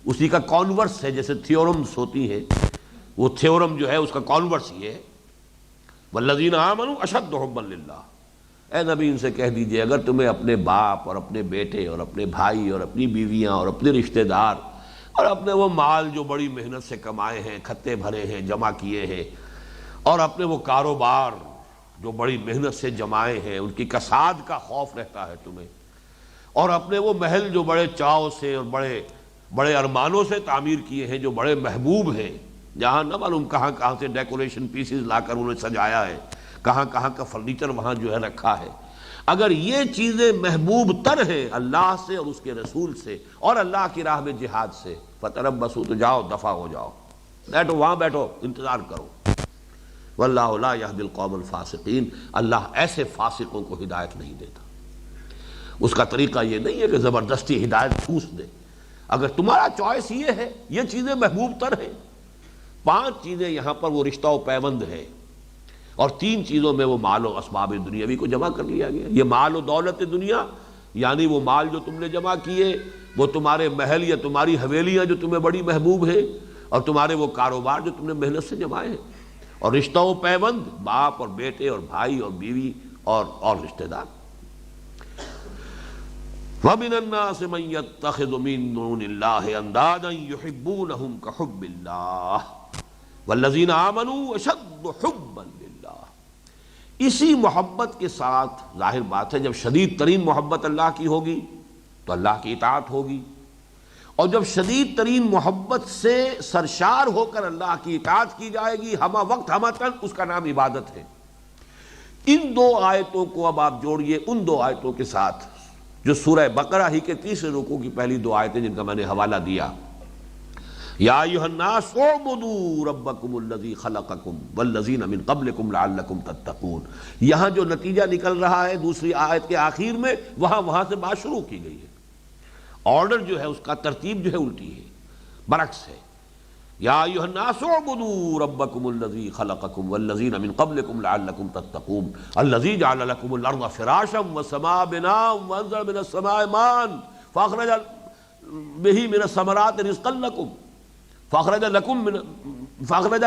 اسی کا کانورس ہے، جیسے تھیورمز ہوتی ہیں، وہ تھیورم جو ہے اس کا کانورس یہ ہے والذین آمنوا اشد حبا للہ۔ اے نبی ان سے کہہ دیجئے اگر تمہیں اپنے باپ اور اپنے بیٹے اور اپنے بھائی اور اپنی بیویاں اور اپنے رشتہ دار اور اپنے وہ مال جو بڑی محنت سے کمائے ہیں، کھتے بھرے ہیں، جمع کیے ہیں، اور اپنے وہ کاروبار جو بڑی محنت سے جمائے ہیں ان کی کساد کا خوف رہتا ہے تمہیں، اور اپنے وہ محل جو بڑے چاؤ سے اور بڑے ارمانوں سے تعمیر کیے ہیں، جو بڑے محبوب ہیں، جہاں نہ معلوم کہاں کہاں سے ڈیکوریشن پیسز لا کر انہیں سجایا ہے، کہاں کہاں کا فرنیچر وہاں جو ہے رکھا ہے، اگر یہ چیزیں محبوب تر ہیں اللہ سے اور اس کے رسول سے اور اللہ کی راہ میں جہاد سے، فتربصوا تو جاؤ، دفع ہو جاؤ، بیٹھو وہاں، بیٹھو انتظار کرو۔ واللہ لا یہدی القوم الفاسقین، اللہ ایسے فاسقوں کو ہدایت نہیں دیتا۔ اس کا طریقہ یہ نہیں ہے کہ زبردستی ہدایت ٹھوس دے۔ اگر تمہارا چوائس یہ ہے، یہ چیزیں محبوب تر ہیں، 5 چیزیں یہاں پر وہ رشتہ و پیوند ہے، اور 3 چیزوں میں وہ مال و اسباب دنیاوی کو جمع کر لیا گیا۔ یہ مال و دولت دنیا یعنی وہ مال جو تم نے جمع کیے، وہ تمہارے محل یا تمہاری حویلیاں جو تمہیں بڑی محبوب ہیں، اور تمہارے وہ کاروبار جو تم نے محنت سے جمائے ہیں، اور رشتہ و پیوند باپ اور بیٹے اور بھائی اور بیوی اور رشتہ دار۔ وَمِنَ النَّاسِ مَن يَتَّخِذُ مِن دُونِ اللَّهِ أَندَادًا يُحِبُّونَهُمْ كَحُبِّ اللَّهِ وَالَّذِينَ آمَنُوا أَشَدُّ حُبًّا لِلَّهِ۔ اسی محبت کے ساتھ ظاہر بات ہے جب شدید ترین محبت اللہ کی ہوگی تو اللہ کی اطاعت ہوگی، اور جب شدید ترین محبت سے سرشار ہو کر اللہ کی اطاعت کی جائے گی ہمہ وقت ہمہ تن، اس کا نام عبادت ہے۔ ان 2 آیتوں کو اب آپ جوڑیے ان 2 آیتوں کے ساتھ جو سورہ بقرہ ہی کے تیسرے رکوع کی پہلی دو آیتیں جن کا میں نے حوالہ دیا، یا ایھا الناس اعبدوا ربکم الذی خلقکم والذین من قبلکم لعلکم تتقون، یہاں جو نتیجہ نکل رہا ہے دوسری آیت کے آخر میں، وہاں سے بات شروع کی گئی ہے، آرڈر جو ہے اس کا ترتیب جو ہے الٹی ہے، برعکس ہے۔ یا ایھا الناس اعبدوا ربکم الذی خلقکم والذین من قبلکم لعلکم تتقون الذی جعل لکم الارض فراشا والسماء بناء وانزل من السماء ماء فاخرج به من الثمرات رزقا لکم فاخرج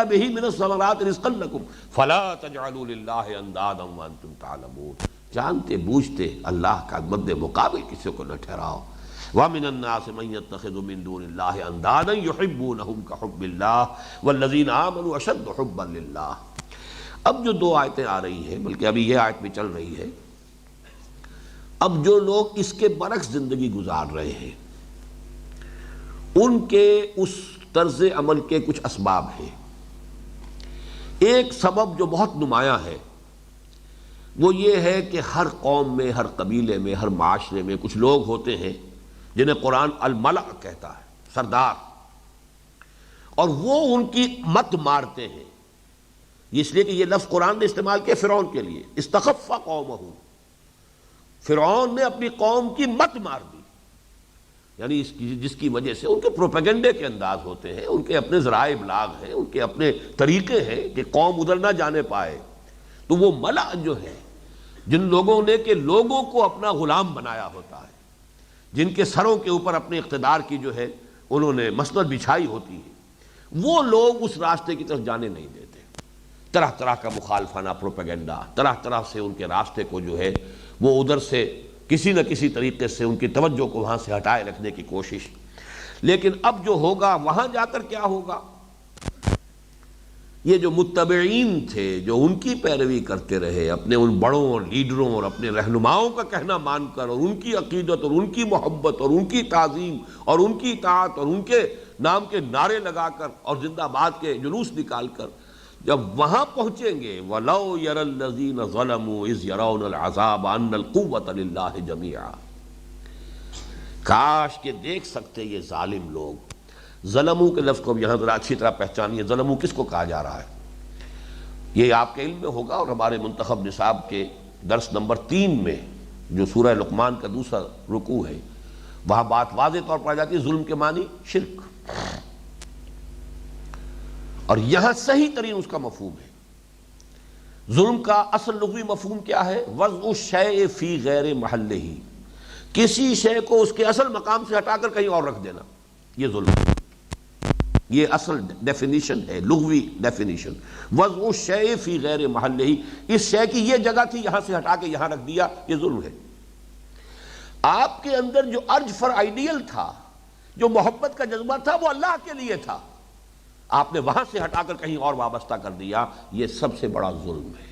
به من الثمرات رزقا لکم فلا تجعلوا للہ اندادا وانتم تعلمون، جانتے بوجھتے اللہ کا مد مقابل کسی کو نہ ٹھہراؤ۔ وَمِنَ النَّاسِ مَن يَتَّخِذُ مِن دُونِ اللَّهِ أَندَادًا يُحِبُّونَهُمْ كَحُبِّ اللَّهِ وَالَّذِينَ آمَنُوا أَشَدُّ حُبًّا لِلَّهِ۔ اب جو دو آیتیں آ رہی ہیں، بلکہ ابھی یہ آیت بھی چل رہی ہے، اب جو لوگ اس کے برعکس زندگی گزار رہے ہیں ان کے اس طرز عمل کے کچھ اسباب ہیں۔ ایک سبب جو بہت نمایاں ہے وہ یہ ہے کہ ہر قوم میں، ہر قبیلے میں، ہر معاشرے میں کچھ لوگ ہوتے ہیں جنہیں قرآن الملأ کہتا ہے، سردار، اور وہ ان کی مت مارتے ہیں، اس لیے کہ یہ لفظ قرآن نے استعمال کیا فرعون کے لیے، استخف قومہ، فرعون نے اپنی قوم کی مت مار دی، یعنی جس کی وجہ سے ان کے پروپیگنڈے کے انداز ہوتے ہیں، ان کے اپنے ذرائع ابلاغ ہیں، ان کے اپنے طریقے ہیں کہ قوم ادھر نہ جانے پائے، تو وہ ملأ جو ہے جن لوگوں نے کہ لوگوں کو اپنا غلام بنایا ہوتا ہے، جن کے سروں کے اوپر اپنے اقتدار کی جو ہے انہوں نے مسند بچھائی ہوتی ہے، وہ لوگ اس راستے کی طرف جانے نہیں دیتے، طرح طرح کا مخالفانہ پروپیگنڈا، طرح طرح سے ان کے راستے کو جو ہے وہ ادھر سے کسی نہ کسی طریقے سے ان کی توجہ کو وہاں سے ہٹائے رکھنے کی کوشش۔ لیکن اب جو ہوگا وہاں جا کر کیا ہوگا، یہ جو متبعین تھے جو ان کی پیروی کرتے رہے، اپنے ان بڑوں اور لیڈروں اور اپنے رہنماؤں کا کہنا مان کر، اور ان کی عقیدت اور ان کی محبت اور ان کی تعظیم اور ان کی اطاعت اور ان کے نام کے نعرے لگا کر اور زندہ باد کے جلوس نکال کر جب وہاں پہنچیں گے، وَلَوْ يَرَى الَّذِينَ ظَلَمُوا إِذْ يَرَوْنَ الْعَذَابَ أَنَّ الْقُوَّةَ لِلَّهِ جَمِيعًا، کاش کہ دیکھ سکتے یہ ظالم لوگ۔ ظلموں کے لفظ کو یہاں ذرا اچھی طرح پہچانیے، ظلموں کس کو کہا جا رہا ہے، یہ آپ کے علم میں ہوگا، اور ہمارے منتخب نصاب کے درس نمبر 3 میں جو سورہ لقمان کا دوسرا رکوع ہے وہاں بات واضح طور پر آ جاتی ہے، ظلم کے معنی شرک، اور یہاں صحیح ترین اس کا مفہوم ہے۔ ظلم کا اصل لغوی مفہوم کیا ہے، وضع الشیء فی غیر محلہ، کسی شے کو اس کے اصل مقام سے ہٹا کر کہیں اور رکھ دینا، یہ ظلم ہے، یہ اصل ڈیفینیشن ہے، لغوی ڈیفینیشن، وضع الشیء فی غیر محلہ، اس شے کی یہ جگہ تھی یہاں سے ہٹا کے یہاں رکھ دیا، یہ ظلم ہے۔ آپ کے اندر جو ارج فار آئیڈیل تھا، جو محبت کا جذبہ تھا، وہ اللہ کے لیے تھا، آپ نے وہاں سے ہٹا کر کہیں اور وابستہ کر دیا، یہ سب سے بڑا ظلم ہے۔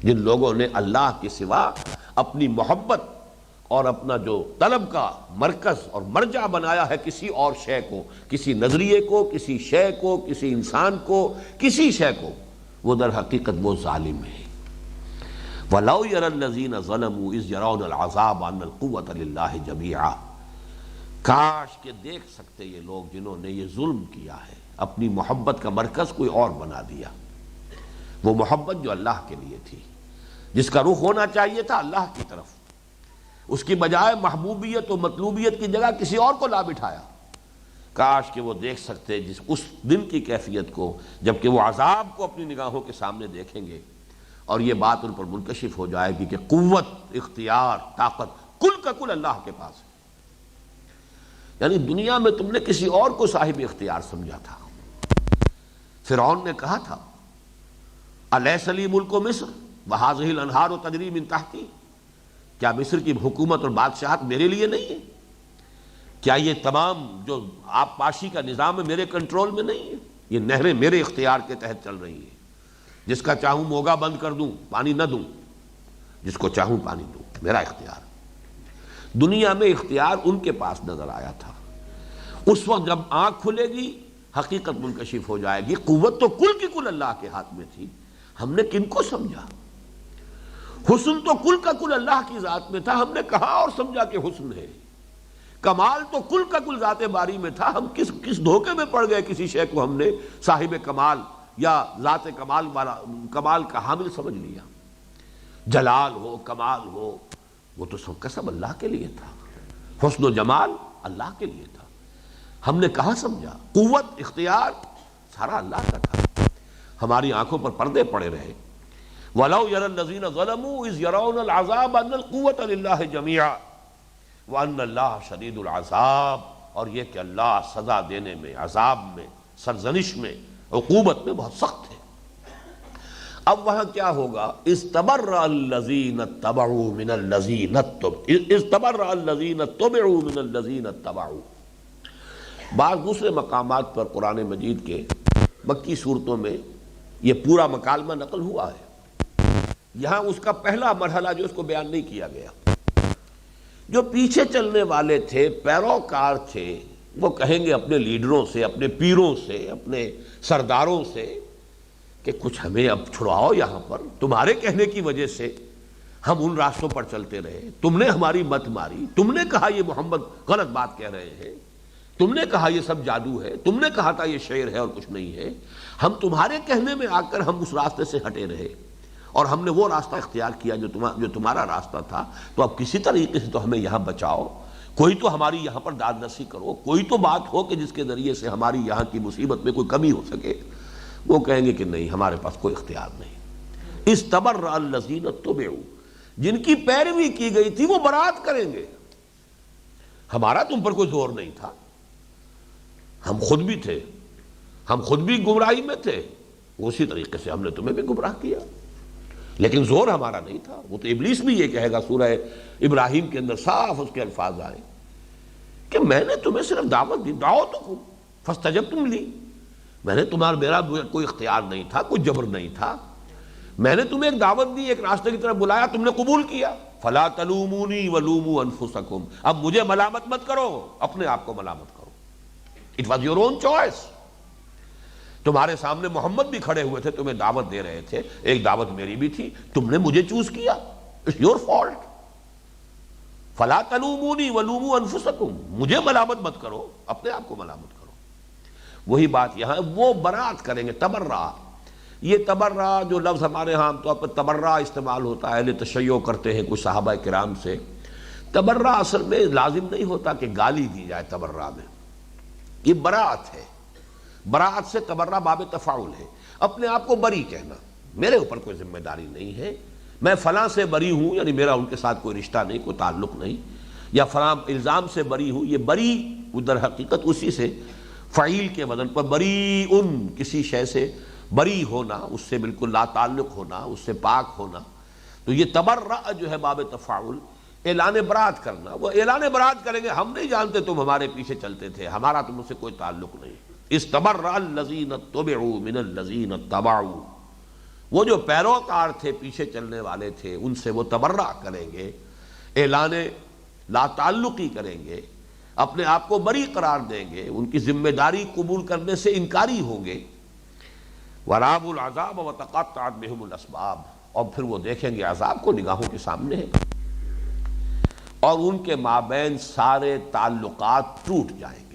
جن لوگوں نے اللہ کے سوا اپنی محبت اور اپنا جو طلب کا مرکز اور مرجع بنایا ہے کسی اور شے کو، کسی نظریے کو، کسی شے کو، کسی انسان کو، کسی شے کو، وہ در حقیقت وہ ظالم ہے۔ وَلَوْ يَرَى الَّذِينَ ظَلَمُوا إِذْ يَرَوْنَ الْعَذَابَ أَنَّ الْقُوَّةَ لِلَّهِ جَمِيعًا، کاش کہ دیکھ سکتے یہ لوگ جنہوں نے یہ ظلم کیا ہے، اپنی محبت کا مرکز کوئی اور بنا دیا، وہ محبت جو اللہ کے لیے تھی، جس کا رخ ہونا چاہیے تھا اللہ کی طرف، اس کی بجائے محبوبیت و مطلوبیت کی جگہ کسی اور کو لا بٹھایا۔ کاش کہ وہ دیکھ سکتے اس دن کی کیفیت کو، جبکہ وہ عذاب کو اپنی نگاہوں کے سامنے دیکھیں گے، اور یہ بات ان پر منکشف ہو جائے گی کہ قوت، اختیار، طاقت کل کا کل اللہ کے پاس ہے۔ یعنی دنیا میں تم نے کسی اور کو صاحب اختیار سمجھا تھا۔ فرعون نے کہا تھا الیس لی ملک مصر وہذہ الانہار تجری من تحتی، کیا مصر کی حکومت اور بادشاہت میرے لیے نہیں ہے؟ کیا یہ تمام جو آپ پاشی کا نظام ہے میرے کنٹرول میں نہیں ہے؟ یہ نہریں میرے اختیار کے تحت چل رہی ہیں، جس کا چاہوں موگا بند کر دوں، پانی نہ دوں، جس کو چاہوں پانی دوں، میرا اختیار۔ دنیا میں اختیار ان کے پاس نظر آیا تھا، اس وقت جب آنکھ کھلے گی حقیقت منکشف ہو جائے گی، قوت تو کل کی کل اللہ کے ہاتھ میں تھی، ہم نے کن کو سمجھا؟ حسن تو کل کا کل اللہ کی ذات میں تھا، ہم نے کہا اور سمجھا کہ حسن ہے۔ کمال تو کل کا کل ذات باری میں تھا، ہم کس دھوکے میں پڑ گئے، کسی شے کو ہم نے صاحب کمال یا ذات کمال والا، کمال کا حامل سمجھ لیا۔ جلال ہو، کمال ہو، وہ تو سب کا سب اللہ کے لیے تھا، حسن و جمال اللہ کے لیے تھا، ہم نے کہاں سمجھا؟ قوت، اختیار سارا اللہ کا تھا، ہماری آنکھوں پر پردے پڑے رہے۔ وَلَوْ يَرَى الَّذِينَ ظَلَمُوا إِذْ يَرَوْنَ الْعَذَابَ أَنَّ الْقُوَّةَ لِلَّهِ جَمِيعًا وَأَنَّ اللَّهَ شَدِيدُ الْعَذَابِ، اور یہ کہ اللہ سزا دینے میں، عذاب میں، سرزنش میں، عقوبت میں بہت سخت ہے۔ اب وہاں کیا ہوگا؟ استبرأ الذین اتبعوا من الذین استبرأ الذین اتبعوا من الذین اتبعوا۔ بعض دوسرے مقامات پر قرآن مجید کے مکی صورتوں میں یہ پورا مکالمہ نقل ہوا ہے، یہاں اس کا پہلا مرحلہ جو اس کو بیان نہیں کیا گیا۔ جو پیچھے چلنے والے تھے، پیروکار تھے، وہ کہیں گے اپنے لیڈروں سے، اپنے پیروں سے، اپنے سرداروں سے کہ کچھ ہمیں اب چھڑاؤ یہاں پر، تمہارے کہنے کی وجہ سے ہم ان راستوں پر چلتے رہے، تم نے ہماری مت ماری، تم نے کہا یہ محمد غلط بات کہہ رہے ہیں، تم نے کہا یہ سب جادو ہے، تم نے کہا تھا یہ شعر ہے اور کچھ نہیں ہے، ہم تمہارے کہنے میں آ کر ہم اس راستے سے ہٹے رہے اور ہم نے وہ راستہ اختیار کیا جو تمہارا راستہ تھا، تو اب کسی طریقے سے تو ہمیں یہاں بچاؤ، کوئی تو ہماری یہاں پر داد رسی کرو، کوئی تو بات ہو کہ جس کے ذریعے سے ہماری یہاں کی مصیبت میں کوئی کمی ہو سکے۔ وہ کہیں گے کہ نہیں، ہمارے پاس کوئی اختیار نہیں۔ استبرأ الذین اتبعوا، جن کی پیروی کی گئی تھی وہ برات کریں گے، ہمارا تم پر کوئی زور نہیں تھا، ہم خود بھی تھے، ہم خود بھی گمراہی میں تھے، اسی طریقے سے ہم نے تمہیں بھی گمراہ کیا، لیکن زور ہمارا نہیں تھا۔ وہ تو ابلیس بھی یہ کہے گا، سورہ ابراہیم کے اندر صاف اس کے الفاظ آئے کہ میں نے تمہیں صرف دعوت دی، دعوتکم فاستجبتم لی، میں نے میرا کوئی اختیار نہیں تھا، کوئی جبر نہیں تھا، میں نے تمہیں ایک دعوت دی، ایک راستے کی طرف بلایا، تم نے قبول کیا۔ فلا تلومونی ولوموا انفسکم، اب مجھے ملامت مت کرو، اپنے آپ کو ملامت کرو۔ It was your own choice. تمہارے سامنے محمد بھی کھڑے ہوئے تھے، تمہیں دعوت دے رہے تھے، ایک دعوت میری بھی تھی، تم نے مجھے چوز کیا، اٹس یور فالٹ۔ فلا تلومونی ولوموا انفسکم، مجھے ملامت مت کرو، اپنے آپ کو ملامت کرو۔ وہی بات یہاں، وہ برات کریں گے۔ تبرع، یہ تبرع جو لفظ ہمارے ہاں عام طور پر تبرع استعمال ہوتا ہے، اہل تشیع کرتے ہیں کچھ صحابہ کرام سے، تبرع اصل میں لازم نہیں ہوتا کہ گالی دی جائے تبرع میں، یہ برات ہے۔ برات سے تبرع باب تفاعل ہے، اپنے آپ کو بری کہنا، میرے اوپر کوئی ذمہ داری نہیں ہے، میں فلاں سے بری ہوں، یعنی میرا ان کے ساتھ کوئی رشتہ نہیں، کوئی تعلق نہیں، یا فلاں الزام سے بری ہوں۔ یہ بری در حقیقت اسی سے فعیل کے وزن پر بری ان، کسی شے سے بری ہونا، اس سے بالکل لا تعلق ہونا، اس سے پاک ہونا، تو یہ تبرع جو ہے باب تفاعل، اعلان برات کرنا۔ وہ اعلان برات کریں گے، ہم نہیں جانتے تم ہمارے پیچھے چلتے تھے، ہمارا تم سے کوئی تعلق نہیں۔ استبرأ الذین اتبعوا من الذین اتبعوا، وہ جو پیروکار تھے، پیچھے چلنے والے تھے، ان سے وہ تبرع کریں گے، اعلان لا تعلقی کریں گے، اپنے آپ کو بری قرار دیں گے، ان کی ذمہ داری قبول کرنے سے انکاری ہوں گے۔ وَرَأَوُا الْعَذَابَ وَتَقَطَّعَتْ بِهِمُ الْأَسْبَابُ، اور پھر وہ دیکھیں گے عذاب کو، نگاہوں کے سامنے ہے، اور ان کے مابین سارے تعلقات ٹوٹ جائیں گے۔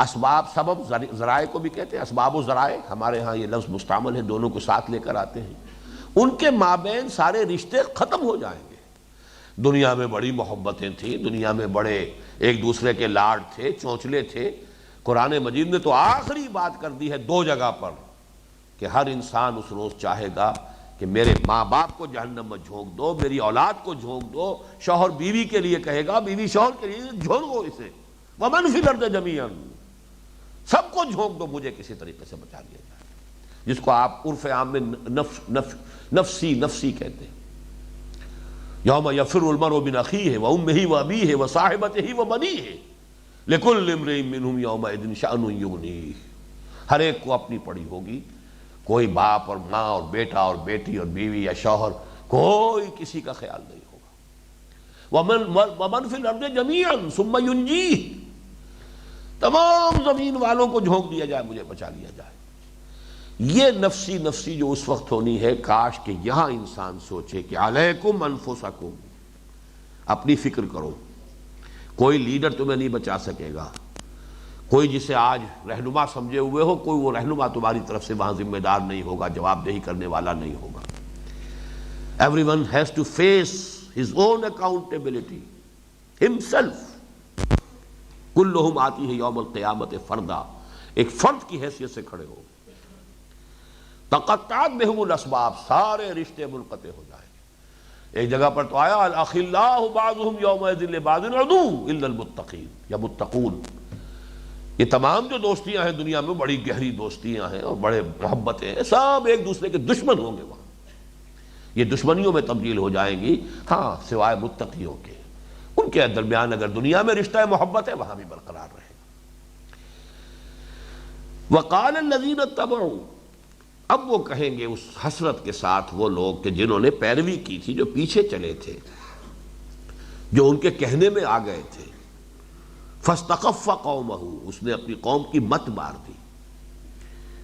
اسباب، سبب، ذرائع کو بھی کہتے ہیں، اسباب و ذرائع، ہمارے ہاں یہ لفظ مستعمل ہے، دونوں کو ساتھ لے کر آتے ہیں۔ ان کے مابین سارے رشتے ختم ہو جائیں گے۔ دنیا میں بڑی محبتیں تھیں، دنیا میں بڑے ایک دوسرے کے لاڈ تھے، چونچلے تھے، قرآن مجید نے تو آخری بات کر دی ہے دو جگہ پر کہ ہر انسان اس روز چاہے گا کہ میرے ماں باپ کو جہنم میں جھونک دو، میری اولاد کو جھونک دو، شوہر بیوی کے لیے کہے گا، بیوی شوہر کے لیے جھونک دو اسے، وَمَنْ فِي الْأَرْضِ جَمِيعًا، سب کو جھونک دو، مجھے کسی طریقے سے بچا لیا جائے، جس کو آپ عرف عام میں نفسی نفسی کہتے ہیں۔ یوم یفر المرء من اخیہ وامہ وابیہ وصاحبتہ وبنیہ لکل امرئ منہم یومئذ شأن یغنیہ، ہر ایک کو اپنی پڑی ہوگی، کوئی باپ اور ماں اور بیٹا اور بیٹی اور بیوی یا شوہر، کوئی کسی کا خیال نہیں ہوگا۔ ومن فی الارض جمیعا ثم ینجیہ، تمام زمین والوں کو جھونک دیا جائے، مجھے بچا لیا جائے۔ یہ نفسی نفسی جو اس وقت ہونی ہے، کاش کہ یہاں انسان سوچے کہ علیکم انفسکم، اپنی فکر کرو، کوئی لیڈر تمہیں نہیں بچا سکے گا، کوئی جسے آج رہنما سمجھے ہوئے ہو، کوئی وہ رہنما تمہاری طرف سے وہاں ذمہ دار نہیں ہوگا، جواب دہی کرنے والا نہیں ہوگا۔ Everyone has to face his own accountability himself۔ کلہم آتی ہے یوم القیامت فردا، ایک فرد کی حیثیت سے کھڑے ہو۔ تقطعت بہم الاسباب، سارے رشتے منقطع ہو جائیں گے۔ ایک جگہ پر تو آیا الاخلاء بعضهم یومئذ لبعض عدو الا المتقین یا متقون۔ یہ تمام جو دوستیاں ہیں دنیا میں بڑی گہری دوستیاں ہیں اور بڑے محبتیں ہیں، سب ایک دوسرے کے دشمن ہوں گے وہاں، یہ دشمنیوں میں تبدیل ہو جائیں گی، ہاں سوائے متقیوں کے، ان کے درمیان اگر دنیا میں رشتہ محبت ہے وہاں بھی برقرار رہے گا۔ وقال الذین اتبعوا، اب وہ کہیں گے اس حسرت کے ساتھ وہ لوگ کہ جنہوں نے پیروی کی تھی، جو پیچھے چلے تھے، جو ان کے کہنے میں آ گئے تھے، فاستخف قومہ، اس نے اپنی قوم کی مت مار دی،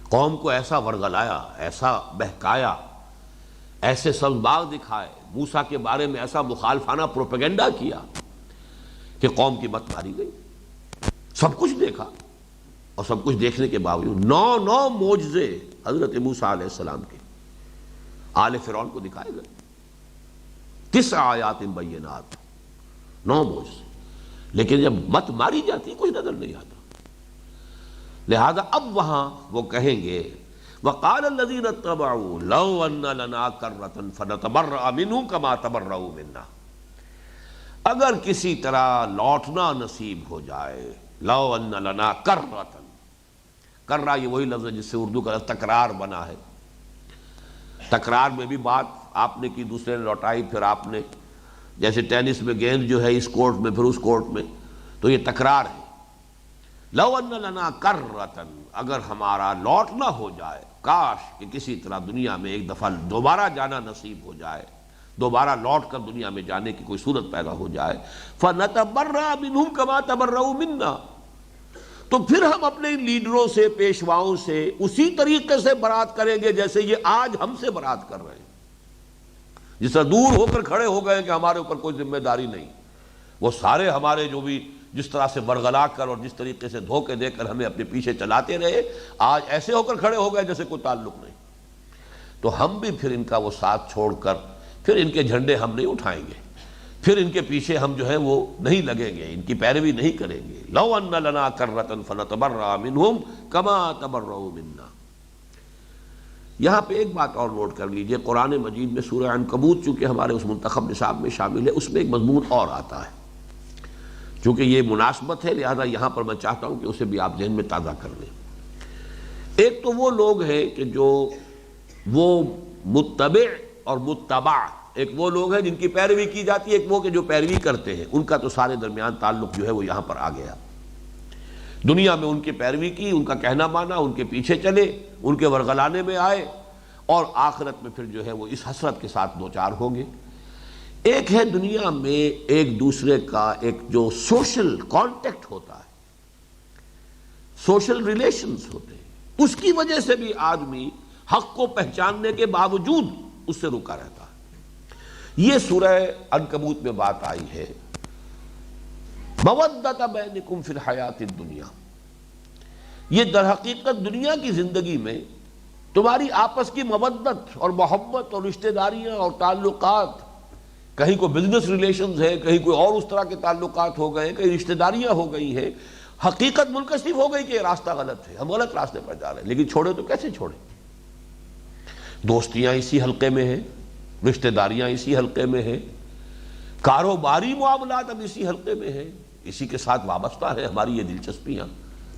قوم کو ایسا ورغلایا، ایسا بہکایا، ایسے سبزباغ دکھائے، موسیٰ کے بارے میں ایسا مخالفانہ پروپیگنڈا کیا کہ قوم کی مت ماری گئی۔ سب کچھ دیکھا، اور سب کچھ دیکھنے کے باوجود 9 معجزے حضرت موسیٰ علیہ السلام کے آل فرعون کو دکھائے گئے، 9 آیات بینات، 9 معجزے، لیکن جب مت ماری جاتی کچھ نظر نہیں آتا۔ لہذا اب وہاں وہ کہیں گے وقال الذین اتبعوا لو ان لنا کرۃ فنتبرأ منهم كما تبرؤوا منا، اگر کسی طرح لوٹنا نصیب ہو جائے، لو ان لنا کرۃ، کرہ یہ وہی لفظ ہے جس سے اردو کا تکرار بنا ہے، تکرار میں بھی بات آپ نے کی، دوسرے نے لوٹائی، پھر آپ نے، جیسے ٹینس میں گیند جو ہے اس کورٹ میں پھر اس کورٹ میں، تو یہ تکرار ہے۔ لو ان لنا کرۃ، اگر ہمارا لوٹنا ہو جائے، کاش کہ کسی طرح دنیا میں ایک دفعہ دوبارہ جانا نصیب ہو جائے، دوبارہ لوٹ کر دنیا میں جانے کی کوئی صورت پیدا ہو جائے، فَنَتَبَرَّأَ مِنْهُمْ كَمَا تَبَرَّؤُوا مِنَّا، تو پھر ہم اپنے لیڈروں سے، پیشواؤں سے اسی طریقے سے برات کریں گے جیسے یہ آج ہم سے برات کر رہے ہیں، جس طرح دور ہو کر کھڑے ہو گئے کہ ہمارے اوپر کوئی ذمہ داری نہیں، وہ سارے ہمارے جو بھی جس طرح سے ورغلا کر اور جس طریقے سے دھوکے دے کر ہمیں اپنے پیچھے چلاتے رہے، آج ایسے ہو کر کھڑے ہو گئے جیسے کوئی تعلق نہیں، تو ہم بھی پھر ان کا وہ ساتھ چھوڑ کر پھر ان کے جھنڈے ہم نہیں اٹھائیں گے، پھر ان کے پیچھے ہم جو ہے وہ نہیں لگیں گے، ان کی پیروی نہیں کریں گے۔ لو ان لنا کرۃ فنتبرأ منهم كما تبرؤوا منا۔ یہاں پہ ایک بات اور نوٹ کر لیجئے، قرآن مجید میں سورہ عنکبوت چونکہ ہمارے اس منتخب نصاب میں شامل ہے، اس میں ایک مضمون اور آتا ہے، چونکہ یہ مناسبت ہے لہذا یہاں پر میں چاہتا ہوں کہ اسے بھی آپ ذہن میں تازہ کر لیں۔ ایک تو وہ لوگ ہیں کہ جو وہ متبع اور متبع، ایک وہ لوگ ہیں جن کی پیروی کی جاتی ہے، ایک وہ کہ جو پیروی کرتے ہیں، ان کا تو سارے درمیان تعلق جو ہے وہ یہاں پر آ گیا۔ دنیا میں ان کی پیروی کی، ان کا کہنا مانا، ان کے پیچھے چلے، ان کے ورغلانے میں آئے، اور آخرت میں پھر جو ہے وہ اس حسرت کے ساتھ دوچار ہوں گے۔ ایک ہے دنیا میں ایک دوسرے کا ایک جو سوشل کانٹیکٹ ہوتا ہے، سوشل ریلیشنز ہوتے ہیں، اس کی وجہ سے بھی آدمی حق کو پہچاننے کے باوجود اس سے رکا رہتا ہے۔ یہ سورہ عنکبوت میں بات آئی ہے، مودۃ بینکم فی الحیات الدنیا، یہ در حقیقت دنیا کی زندگی میں تمہاری آپس کی مودت اور محبت اور رشتہ داریاں اور تعلقات، کہیں کوئی بزنس ریلیشنز ہے، کہیں کوئی اور اس طرح کے تعلقات ہو گئے، کہیں رشتہ داریاں ہو گئی ہیں، حقیقت منکشف ہو گئی کہ یہ راستہ غلط ہے، ہم غلط راستے پر جا رہے ہیں، لیکن چھوڑے تو کیسے چھوڑیں؟ دوستیاں اسی حلقے میں ہیں، رشتہ داریاں اسی حلقے میں ہیں، کاروباری معاملات اب اسی حلقے میں ہیں، اسی کے ساتھ وابستہ ہے ہماری یہ دلچسپیاں۔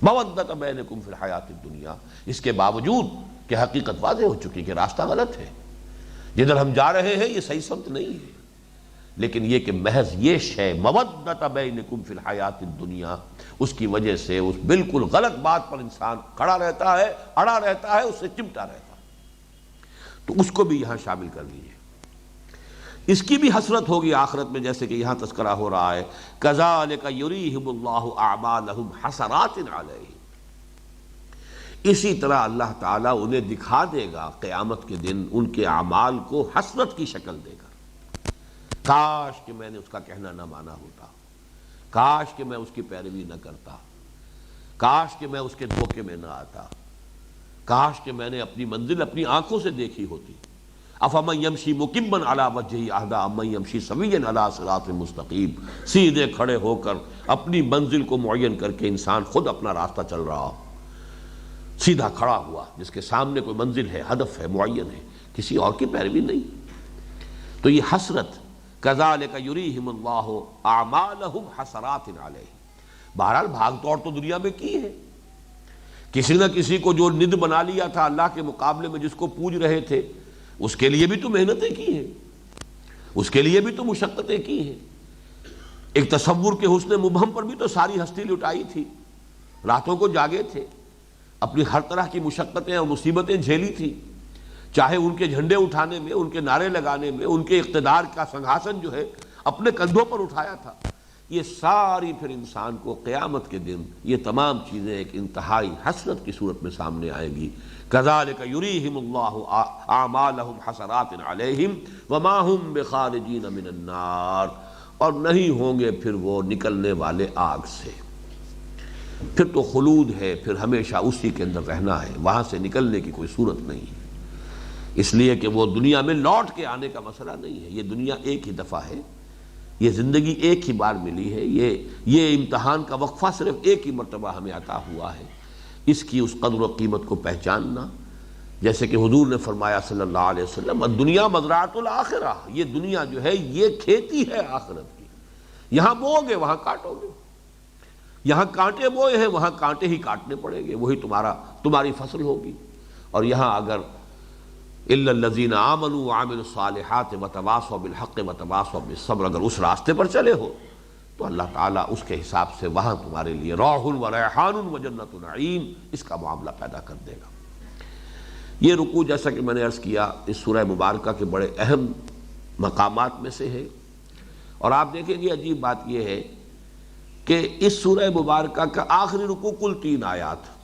مودۃ بینکم فی الحیات الدنیا، اس کے باوجود کہ حقیقت واضح ہو چکی کہ راستہ غلط ہے، جدھر ہم جا رہے ہیں یہ صحیح سمت نہیں ہے، لیکن یہ کہ محض یہ شے مودۃ بینکم فی الحیات الدنیا، اس کی وجہ سے اس بالکل غلط بات پر انسان کھڑا رہتا ہے، اڑا رہتا ہے، اس سے چمٹا رہتا ہے، تو اس کو بھی یہاں شامل کر لیجیے۔ اس کی بھی حسرت ہوگی آخرت میں، جیسے کہ یہاں تذکرہ ہو رہا ہے، کذالک یریہم اللہ اعمالہم حسرات علیہم، اسی طرح اللہ تعالیٰ انہیں دکھا دے گا قیامت کے دن ان کے اعمال کو حسرت کی شکل دے کر، کاش کہ میں نے اس کا کہنا نہ مانا ہوتا، کاش کہ میں اس کی پیروی نہ کرتا، کاش کہ میں اس کے دھوکے میں نہ آتا، کاش کہ میں نے اپنی منزل اپنی آنکھوں سے دیکھی ہوتی۔ افمن یمشی مکبا علی وجہہ اہدی امن یمشی سویا علی صراط مستقیم، سیدھے کھڑے ہو کر اپنی منزل کو معین کر کے انسان خود اپنا راستہ چل رہا، سیدھا کھڑا ہوا، جس کے سامنے کوئی منزل ہے، ہدف ہے، معین ہے، کسی اور کی پیروی نہیں۔ تو یہ حسرت، کذالک یریہم اللہ اعمالہم حسرات علیہ، بہرحال بھاگ دوڑ تو دنیا میں کی ہے، کسی نہ کسی کو جو ند بنا لیا تھا اللہ کے مقابلے میں، جس کو پوج رہے تھے، اس کے لیے بھی تو محنتیں کی ہیں، اس کے لیے بھی تو مشقتیں کی ہیں۔ ایک تصور کے حسن مبہم پر بھی تو ساری ہستی لٹائی تھی، راتوں کو جاگے تھے، اپنی ہر طرح کی مشقتیں اور مصیبتیں جھیلی تھی، چاہے ان کے جھنڈے اٹھانے میں، ان کے نعرے لگانے میں، ان کے اقتدار کا سنگھاسن جو ہے اپنے کندھوں پر اٹھایا تھا۔ یہ ساری پھر انسان کو قیامت کے دن یہ تمام چیزیں ایک انتہائی حسرت کی صورت میں سامنے آئیں گی۔ کذالک یریہم اللہ اعمالہم حسرات علیہم وما ہم بخارجین من النار، اور نہیں ہوں گے پھر وہ نکلنے والے آگ سے، پھر تو خلود ہے، پھر ہمیشہ اسی کے اندر رہنا ہے، وہاں سے نکلنے کی کوئی صورت نہیں ہے۔ اس لیے کہ وہ دنیا میں لوٹ کے آنے کا مسئلہ نہیں ہے، یہ دنیا ایک ہی دفعہ ہے، یہ زندگی ایک ہی بار ملی ہے، یہ امتحان کا وقفہ صرف ایک ہی مرتبہ ہمیں عطا ہوا ہے، اس کی اس قدر و قیمت کو پہچاننا، جیسے کہ حضور نے فرمایا صلی اللہ علیہ وسلم، الدنیا مزرعۃ الآخرہ، یہ دنیا جو ہے یہ کھیتی ہے آخرت کی، یہاں بو گے وہاں کاٹو گے، یہاں کانٹے بوئے ہیں وہاں کانٹے ہی کاٹنے پڑیں گے، وہی تمہاری فصل ہوگی۔ اور یہاں اگر الا الذین آمنوا وعملوا الصالحات وتواصوا بالحق وتواصوا بالصبر، اگر اس راستے پر چلے ہو تو اللہ تعالیٰ اس کے حساب سے وہاں تمہارے لیے روح و ریحان و جنت نعیم، اس کا معاملہ پیدا کر دے گا۔ یہ رکوع جیسا کہ میں نے عرض کیا اس سورہ مبارکہ کے بڑے اہم مقامات میں سے ہے، اور آپ دیکھیں گے عجیب بات یہ ہے کہ اس سورہ مبارکہ کا آخری رکوع کل 3 آیات،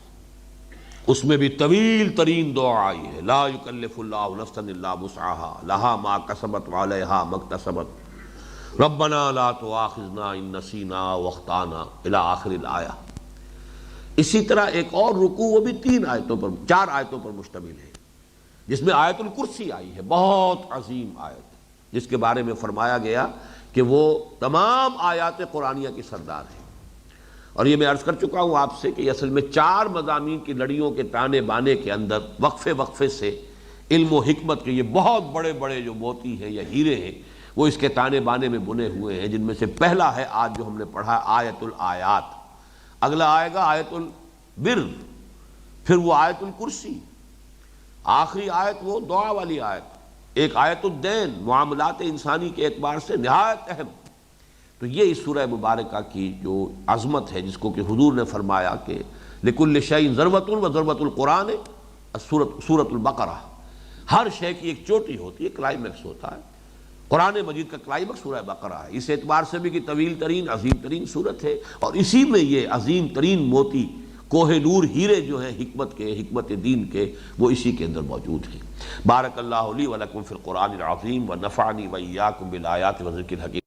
اس میں بھی طویل ترین دعا آئی ہے، لا یکلف اللہ نفسا الا وسعها لها ما کسبت وعلیہا ما اکتسبت ربنا لا تؤاخذنا ان نسینا واخطانا الی آخر الآیہ۔ اسی طرح ایک اور رکوع، وہ بھی 4 آیتوں پر مشتمل ہے، جس میں آیت الکرسی آئی ہے، بہت عظیم آیت، جس کے بارے میں فرمایا گیا کہ وہ تمام آیات قرآنیہ کی سردار ہے۔ اور یہ میں عرض کر چکا ہوں آپ سے کہ اصل میں 4 مضامین کی لڑیوں کے تانے بانے کے اندر وقفے سے علم و حکمت کے یہ بہت بڑے بڑے جو موتی ہیں یا ہیرے ہیں، وہ اس کے تانے بانے میں بنے ہوئے ہیں، جن میں سے پہلا ہے آج جو ہم نے پڑھا آیت الآیات، اگلا آئے گا آیت البر، پھر وہ آیت الکرسی، آخری آیت وہ دعا والی آیت، ایک آیت الدین، معاملات انسانی کے اعتبار سے نہایت اہم۔ تو یہ اس سورہ مبارکہ کی جو عظمت ہے، جس کو کہ حضور نے فرمایا کہ لکل شیء ضربۃ و ضربۃ القرآن سورۃ البقرہ، ہر شے کی ایک چوٹی ہوتی ہے، کلائمیکس ہوتا ہے، قرآن مجید کا کلائمیکس سورہ بقرہ ہے، اس اعتبار سے بھی کہ طویل ترین عظیم ترین سورت ہے، اور اسی میں یہ عظیم ترین موتی کوہ نور ہیرے جو ہیں حکمت کے، حکمت دین کے، وہ اسی کے اندر موجود ہیں۔ بارک اللہ لی و لکم فی القرآن العظیم ونفعنی وإیاکم بالآیات و ذکر الحکیم۔